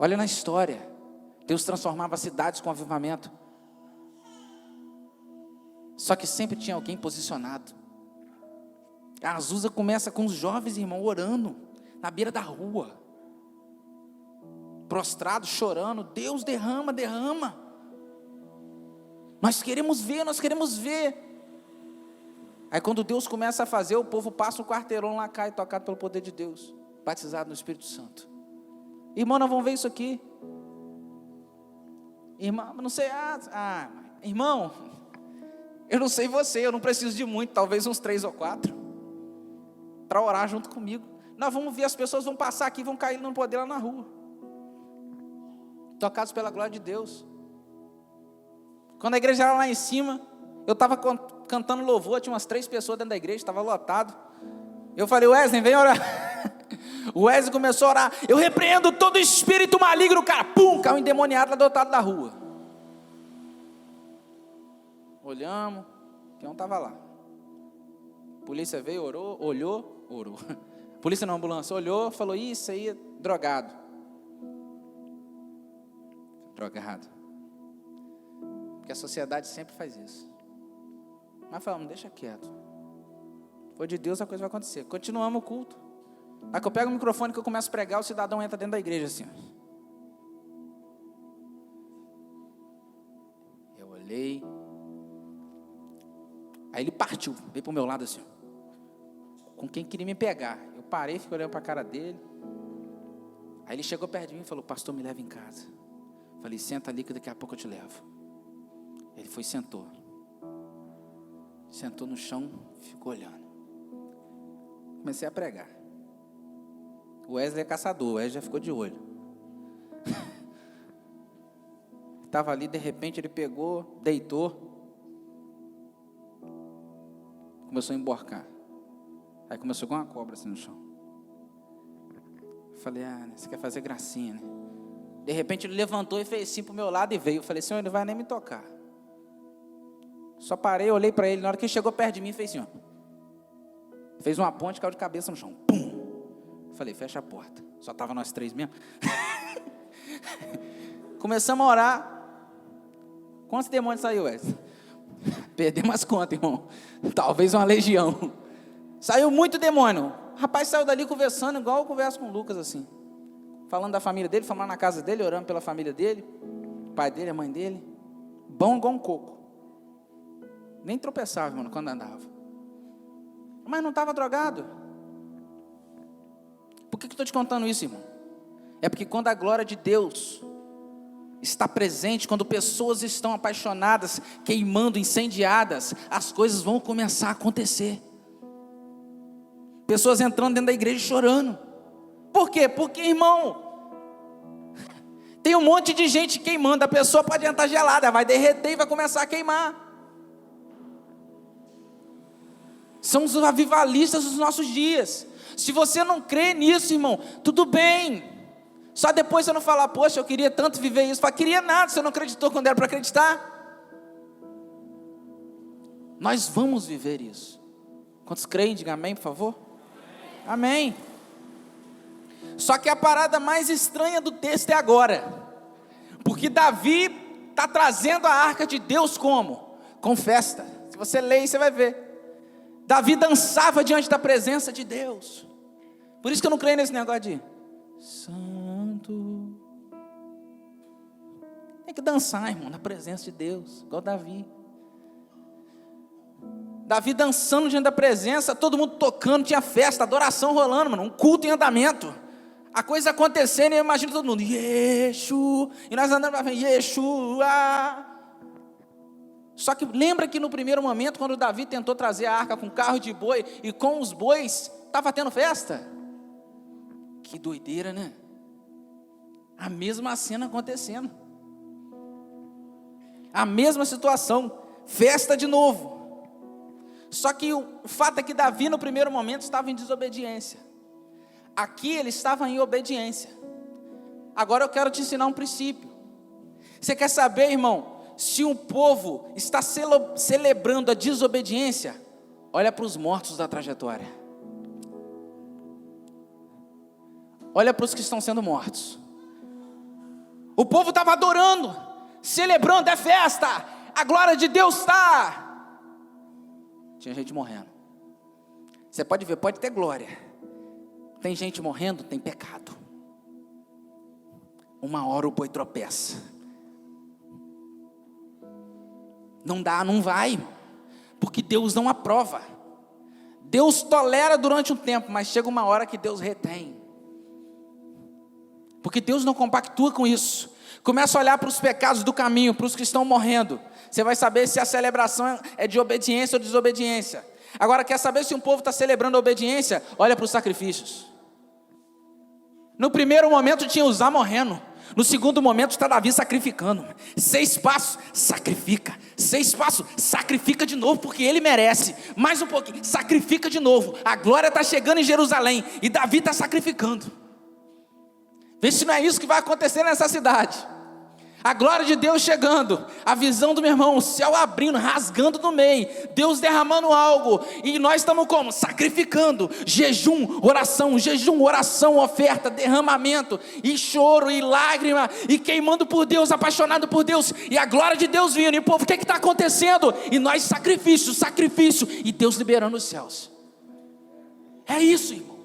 Olha na história. Deus transformava cidades com avivamento. Só que sempre tinha alguém posicionado. A Azusa começa com os jovens, irmão, orando na beira da rua, prostrados, chorando. Deus derrama. Nós queremos ver. Aí quando Deus começa a fazer, o povo passa um quarteirão lá, cai, tocado pelo poder de Deus, batizado no Espírito Santo. Irmão, nós vamos ver isso aqui. Irmão, não sei, irmão, eu não sei você, eu não preciso de muito, talvez uns 3 ou 4, para orar junto comigo. Nós vamos ver, as pessoas vão passar aqui, vão cair no poder lá na rua, tocados pela glória de Deus. Quando a igreja era lá em cima, eu estava cantando louvor, tinha umas 3 pessoas dentro da igreja, estava lotado. Eu falei, Wesley, vem orar. O Wesley começou a orar. Eu repreendo todo espírito maligno, cara. Pum, caiu endemoniado lá do outro lado da rua. Olhamos, quem não estava lá. A polícia veio, orou, olhou, orou. Polícia na ambulância olhou, falou, isso aí é drogado. Drogado. Porque a sociedade sempre faz isso. Mas falamos, deixa quieto. Foi de Deus, a coisa vai acontecer. Continuamos o culto. Aí que eu pego o microfone que eu começo a pregar, o cidadão entra dentro da igreja assim. Eu olhei. Aí ele partiu, veio para o meu lado assim. Com quem queria me pegar. Eu parei, fiquei olhando para a cara dele. Aí ele chegou perto de mim e falou, pastor, me leva em casa. Falei, senta ali que daqui a pouco eu te levo. Ele foi e sentou. Sentou no chão, ficou olhando. Comecei a pregar. O Wesley é caçador, o Wesley já ficou de olho. Estava ali, de repente ele pegou, deitou. Começou a emborcar. Aí começou com uma cobra assim no chão. Falei, você quer fazer gracinha, né? De repente ele levantou e fez assim pro meu lado e veio. Eu falei, Senhor, ele não vai nem me tocar. Só parei, olhei para ele. Na hora que ele chegou perto de mim, fez assim, ó. Fez uma ponte, caiu de cabeça no chão. Pum! Falei, fecha a porta. Só estava nós 3 mesmo. Começamos a orar. Quantos demônios saiu, Wesley? Perdemos as contas, irmão. Talvez uma legião. Saiu muito demônio. O rapaz saiu dali conversando, igual eu converso com o Lucas, assim. Falando da família dele, falando na casa dele, orando pela família dele. O pai dele, a mãe dele. Bom igual um coco. Nem tropeçava, irmão, quando andava. Mas não estava drogado. Por que eu estou te contando isso, irmão? É porque quando a glória de Deus está presente, quando pessoas estão apaixonadas, queimando, incendiadas, as coisas vão começar a acontecer. Pessoas entrando dentro da igreja chorando. Por quê? Porque, irmão, tem um monte de gente queimando, a pessoa pode entrar gelada, vai derreter e vai começar a queimar. São os avivalistas dos nossos dias. Se você não crê nisso, irmão, tudo bem. Só depois você não falar, poxa, eu queria tanto viver isso. Fala, queria nada, você não acreditou quando era para acreditar. Nós vamos viver isso. Quantos creem? Diga amém, por favor. Amém. Só que a parada mais estranha do texto é agora. Porque Davi está trazendo a arca de Deus como? Com festa. Se você ler, você vai ver. Davi dançava diante da presença de Deus. Por isso que eu não creio nesse negócio de santo. Tem que dançar, irmão, na presença de Deus, igual Davi. Davi dançando diante da presença, todo mundo tocando, tinha festa, adoração rolando, mano, um culto em andamento. A coisa acontecendo, e eu imagino todo mundo, Yeshua, e nós andando para frente, Yeshua. Só que lembra que no primeiro momento, quando Davi tentou trazer a arca com carro de boi, e com os bois, estava tendo festa? Que doideira, né? A mesma cena acontecendo. A mesma situação, festa de novo. Só que o fato é que Davi no primeiro momento estava em desobediência. Aqui ele estava em obediência. Agora eu quero te ensinar um princípio. Você quer saber, irmão, se um povo está celebrando a desobediência? Olha para os mortos da trajetória. Olha para os que estão sendo mortos. O povo estava adorando, celebrando, é festa, a glória de Deus está. Tinha gente morrendo. Você pode ver, pode ter glória. Tem gente morrendo, tem pecado. Uma hora o boi tropeça. Não dá, não vai. Porque Deus não aprova. Deus tolera durante um tempo, mas chega uma hora que Deus retém. Porque Deus não compactua com isso. Começa a olhar para os pecados do caminho, para os que estão morrendo. Você vai saber se a celebração é de obediência ou desobediência. Agora, quer saber se um povo está celebrando a obediência? Olha para os sacrifícios. No primeiro momento tinha Uzá morrendo. No segundo momento está Davi sacrificando. 6 passos, sacrifica. 6 passos, sacrifica de novo, porque ele merece. Mais um pouquinho, sacrifica de novo. A glória está chegando em Jerusalém e Davi está sacrificando. Vê se não é isso que vai acontecer nessa cidade. A glória de Deus chegando, a visão do meu irmão, o céu abrindo, rasgando no meio, Deus derramando algo, e nós estamos como? Sacrificando, jejum, oração, oferta, derramamento, e choro, e lágrima, e queimando por Deus, apaixonado por Deus, e a glória de Deus vindo, e o povo, o que está acontecendo? E nós sacrifício, e Deus liberando os céus. É isso, irmão,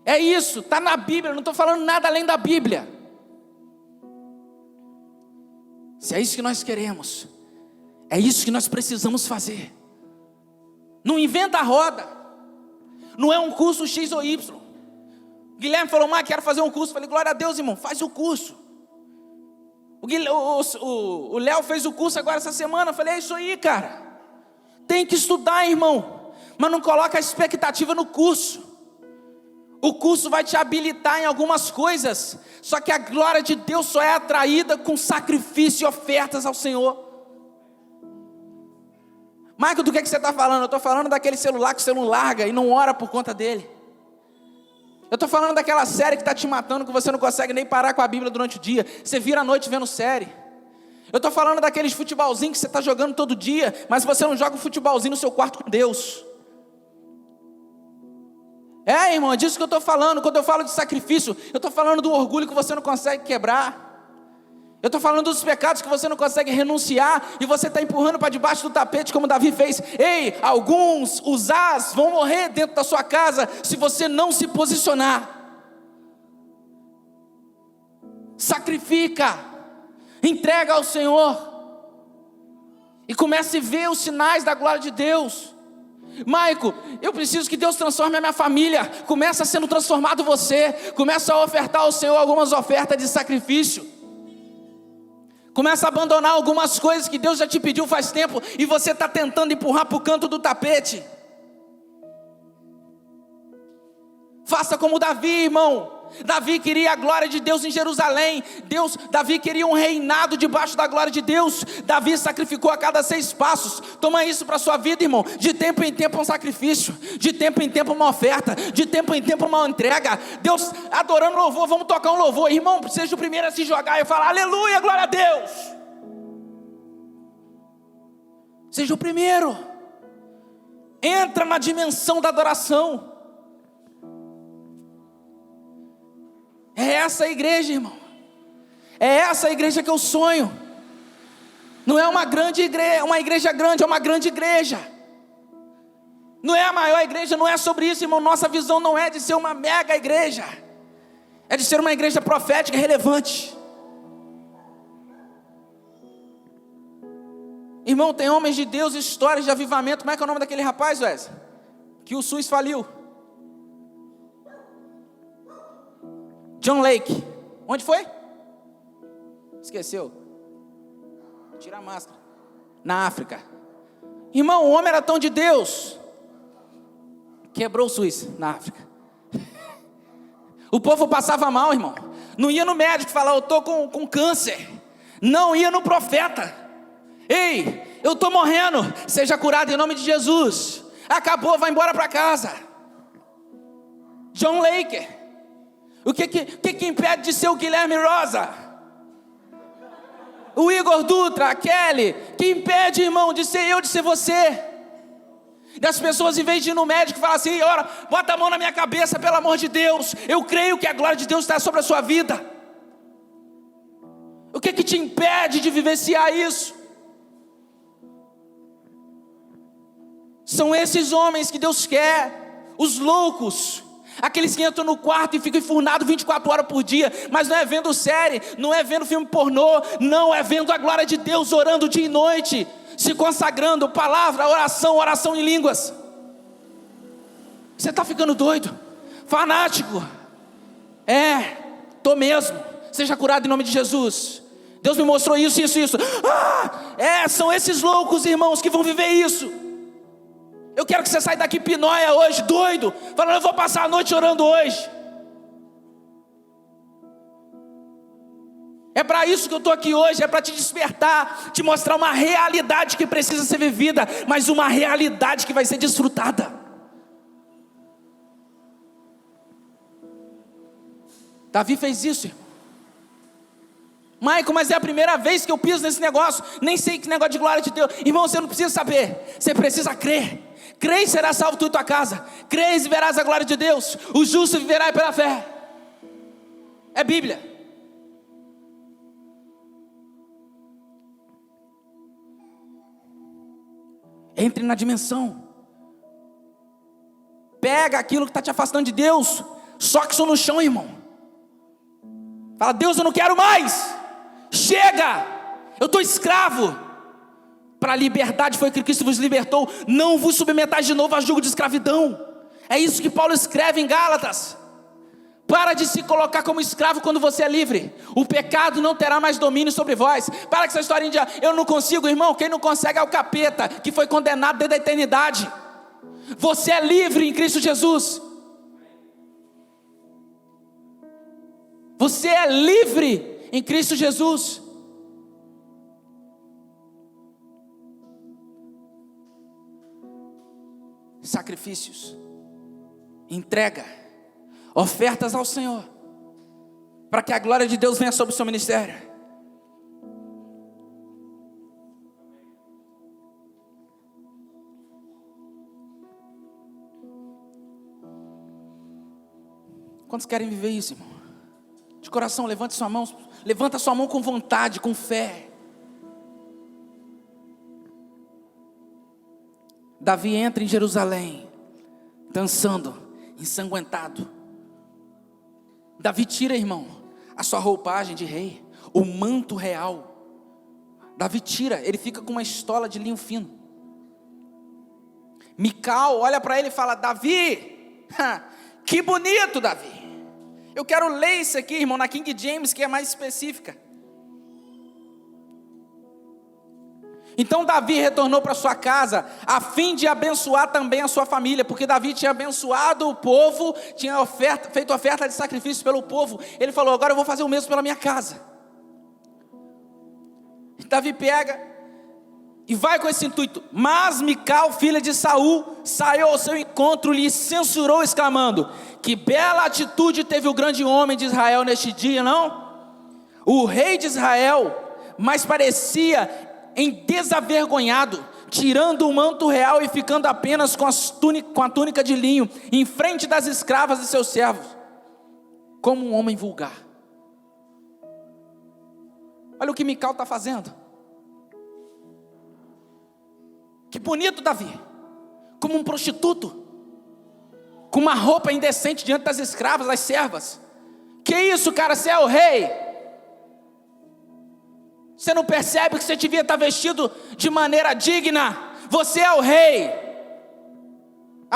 é isso, está na Bíblia, não estou falando nada além da Bíblia. Se é isso que nós queremos, é isso que nós precisamos fazer. Não inventa a roda. Não é um curso X ou Y. Guilherme falou, mas quero fazer um curso. Falei, glória a Deus, irmão, faz o curso. O Léo fez o curso agora essa semana. Falei, é isso aí, cara. Tem que estudar, irmão. Mas não coloca a expectativa no curso. O curso vai te habilitar em algumas coisas, só que a glória de Deus só é atraída com sacrifício e ofertas ao Senhor. Michael, do que você está falando? Eu estou falando daquele celular que você não larga e não ora por conta dele. Eu estou falando daquela série que está te matando, que você não consegue nem parar com a Bíblia durante o dia. Você vira a noite vendo série. Eu estou falando daqueles futebolzinhos que você está jogando todo dia, mas você não joga o futebolzinho no seu quarto com Deus. É, irmão, é disso que eu estou falando. Quando eu falo de sacrifício, eu estou falando do orgulho que você não consegue quebrar. Eu estou falando dos pecados que você não consegue renunciar e você está empurrando para debaixo do tapete, como Davi fez. Ei, alguns Uzás vão morrer dentro da sua casa se você não se posicionar. Sacrifica, entrega ao Senhor e comece a ver os sinais da glória de Deus. Maico, eu preciso que Deus transforme a minha família. Começa sendo transformado você. Começa a ofertar ao Senhor algumas ofertas de sacrifício. Começa a abandonar algumas coisas que Deus já te pediu faz tempo e você está tentando empurrar para o canto do tapete. Faça como Davi, irmão. Davi queria a glória de Deus em Jerusalém. Davi queria um reinado debaixo da glória de Deus. Davi sacrificou a cada 6 passos. Toma isso para a sua vida, irmão. De tempo em tempo um sacrifício, de tempo em tempo uma oferta, de tempo em tempo uma entrega. Deus adorando louvor, vamos tocar um louvor. Irmão, seja o primeiro a se jogar e falar aleluia, glória a Deus. Seja o primeiro. Entra na dimensão da adoração. É essa a igreja, irmão. É essa a igreja que eu sonho. Não é uma igreja grande, é uma grande igreja. Não é a maior igreja, não é sobre isso, irmão. Nossa visão não é de ser uma mega igreja. É de ser uma igreja profética e relevante. Irmão, tem homens de Deus, histórias de avivamento. Como é que é o nome daquele rapaz, Wesley? Que o SUS faliu. John Lake. Onde foi? Esqueceu. Tira a máscara. Na África. Irmão, o homem era tão de Deus. Quebrou o SUS na África. O povo passava mal, irmão. Não ia no médico falar, eu estou com câncer. Não ia no profeta. Ei, eu estou morrendo. Seja curado em nome de Jesus. Acabou, vai embora para casa. John Lake. O que impede de ser o Guilherme Rosa? O Igor Dutra, a Kelly. Que impede, irmão, de ser eu, de ser você? Das pessoas, em vez de ir no médico, falar assim, ora, bota a mão na minha cabeça, pelo amor de Deus. Eu creio que a glória de Deus está sobre a sua vida. O que te impede de vivenciar isso? São esses homens que Deus quer. Os loucos. Aqueles que entram no quarto e ficam enfurnados 24 horas por dia, mas não é vendo série, não é vendo filme pornô, não é vendo a glória de Deus, orando dia e noite, se consagrando, palavra, oração em línguas. Você está ficando doido, fanático. Tô mesmo. seja curado em nome de Jesus. Deus me mostrou isso, isso, isso. São esses loucos, irmãos, que vão viver isso. Eu quero que você saia daqui pinóia hoje, doido, falando, eu vou passar a noite orando hoje. É para isso que eu estou aqui hoje, é para te despertar, te mostrar uma realidade que precisa ser vivida, mas uma realidade que vai ser desfrutada. Davi fez isso, irmão. Michael, mas é a primeira vez que eu piso nesse negócio, nem sei que negócio de glória de Deus. Irmão, você não precisa saber, você precisa crer. Crê e será salvo tu e tua casa. Crê e verás a glória de Deus. O justo viverá pela fé. É Bíblia. Entre na dimensão. Pega aquilo que está te afastando de Deus. Soque isso no chão, irmão. Fala, Deus, eu não quero mais. Chega. Eu estou escravo. Para a liberdade foi que Cristo vos libertou. Não vos submetais de novo a jugo de escravidão. É isso que Paulo escreve em Gálatas. Para de se colocar como escravo quando você é livre. O pecado não terá mais domínio sobre vós. Para com essa historinha de eu não consigo, irmão. Quem não consegue é o capeta, que foi condenado desde a eternidade. Você é livre em Cristo Jesus. Você é livre em Cristo Jesus. Sacrifícios, entrega, ofertas ao Senhor, para que a glória de Deus venha sobre o seu ministério. Quantos querem viver isso, irmão? De coração, levanta sua mão com vontade, com fé. Davi entra em Jerusalém, dançando, ensanguentado. Davi tira, irmão, a sua roupagem de rei, o manto real. Davi tira, ele fica com uma estola de linho fino. Mical olha para ele e fala, Davi, que bonito, Davi. Eu quero ler isso aqui, irmão, na King James, que é mais específica. Então Davi retornou para sua casa, a fim de abençoar também a sua família, porque Davi tinha abençoado o povo, tinha feito oferta de sacrifício pelo povo. Ele falou, agora eu vou fazer o mesmo pela minha casa. Davi pega e vai com esse intuito. Mas Mical, filha de Saul, saiu ao seu encontro e lhe censurou, exclamando, que bela atitude teve o grande homem de Israel neste dia, não? O rei de Israel, mas parecia desavergonhado, tirando o manto real e ficando apenas com a túnica de linho, em frente das escravas de seus servos, como um homem vulgar. Olha o que Mical está fazendo. Que bonito, Davi, como um prostituto, com uma roupa indecente diante das escravas, das servas. Que isso, cara, você é o rei. Você não percebe que você devia estar vestido de maneira digna? Você é o rei.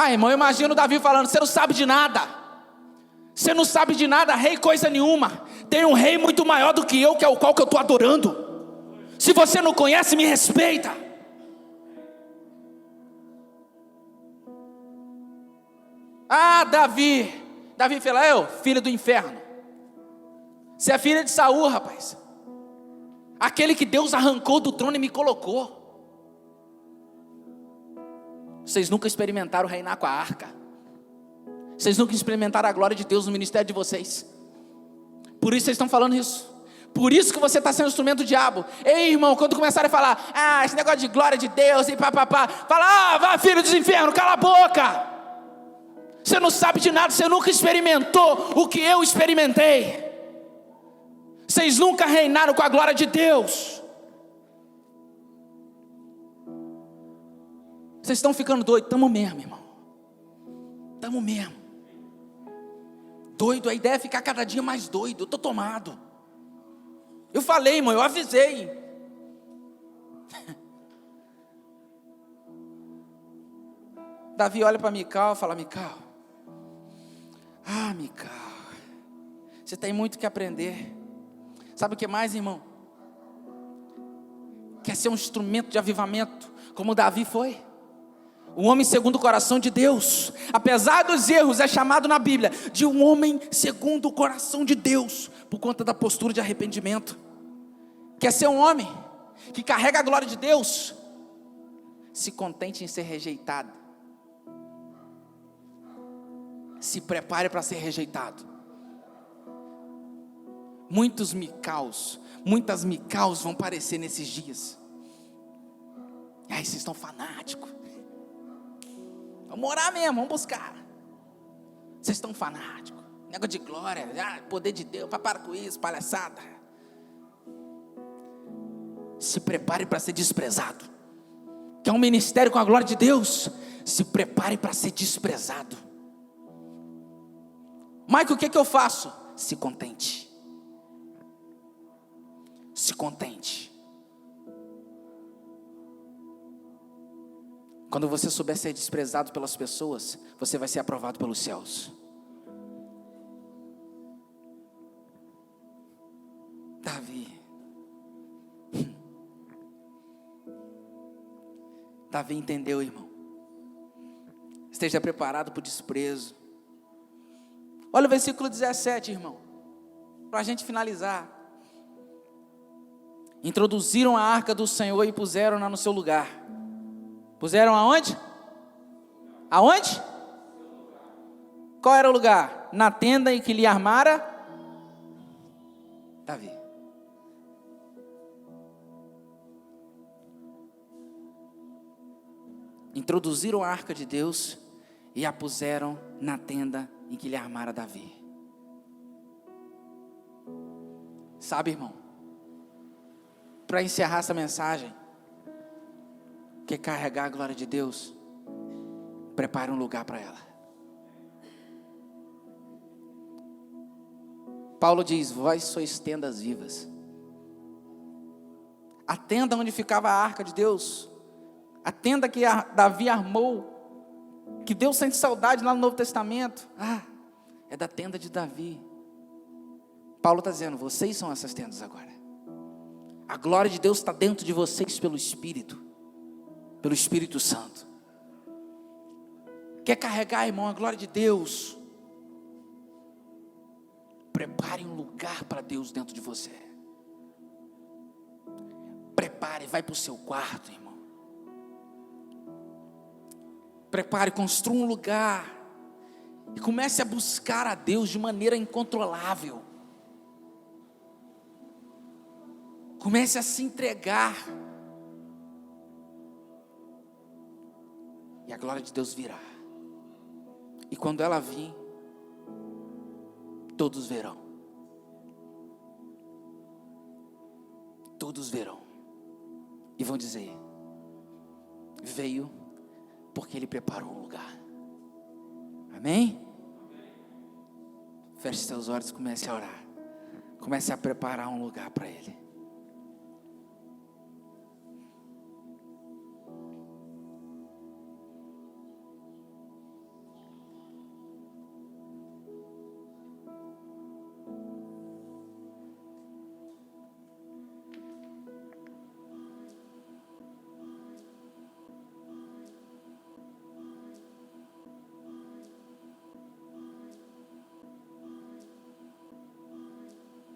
Irmão, eu imagino Davi falando, você não sabe de nada. Você não sabe de nada, rei coisa nenhuma. Tem um rei muito maior do que eu, que é o qual que eu estou adorando. Se você não conhece, me respeita. Davi fala, filho do inferno. Você é filha de Saul, rapaz. Aquele que Deus arrancou do trono e me colocou. Vocês nunca experimentaram reinar com a arca. Vocês nunca experimentaram a glória de Deus no ministério de vocês. Por isso vocês estão falando isso. Por isso que você está sendo instrumento do diabo. Ei, irmão, quando começarem a falar, esse negócio de glória de Deus e papapá, fala, vá filho dos infernos, cala a boca. Você não sabe de nada, você nunca experimentou o que eu experimentei. Vocês nunca reinaram com a glória de Deus. Vocês estão ficando doidos. Estamos mesmo, irmão. Estamos mesmo. Doido, a ideia é ficar cada dia mais doido. Eu estou tomado. Eu falei, irmão, eu avisei. Davi olha para Mical e fala, Mical, você tem muito que aprender. Sabe o que mais, irmão? Quer ser um instrumento de avivamento, como Davi foi. O homem segundo o coração de Deus, apesar dos erros, é chamado na Bíblia de um homem segundo o coração de Deus, por conta da postura de arrependimento. Quer ser um homem que carrega a glória de Deus, se contente em ser rejeitado. Se prepare para ser rejeitado. Muitas Micaus vão aparecer nesses dias. E aí vocês estão fanáticos. Vamos orar mesmo, vamos buscar. Vocês estão fanáticos. Negócio de glória, poder de Deus, para com isso, palhaçada. Se prepare para ser desprezado. Quer um ministério com a glória de Deus? Se prepare para ser desprezado. Michael, o que eu faço? Se contente. Se contente. Quando você souber ser desprezado pelas pessoas, você vai ser aprovado pelos céus. Davi entendeu, irmão. Esteja preparado para o desprezo. Olha o versículo 17, irmão, para a gente finalizar. Introduziram a arca do Senhor e puseram-na no seu lugar. Puseram aonde? Aonde? Qual era o lugar? Na tenda em que lhe armara Davi. Introduziram a arca de Deus e a puseram na tenda em que lhe armara Davi. Sabe, irmão, para encerrar essa mensagem, quer carregar a glória de Deus, prepare um lugar para ela. Paulo diz: vós sois tendas vivas. A tenda onde ficava a arca de Deus, a tenda que Davi armou, que Deus sente saudade lá no Novo Testamento, é da tenda de Davi. Paulo está dizendo: vocês são essas tendas agora. A glória de Deus está dentro de vocês pelo Espírito Santo. Quer carregar, irmão, a glória de Deus? Prepare um lugar para Deus dentro de você. Prepare, vai para o seu quarto, irmão. Prepare, construa um lugar e comece a buscar a Deus de maneira incontrolável. Comece a se entregar. E a glória de Deus virá. E quando ela vir, todos verão. Todos verão. E vão dizer: veio porque Ele preparou um lugar. Amém? Feche seus olhos e comece a orar. Comece a preparar um lugar para Ele.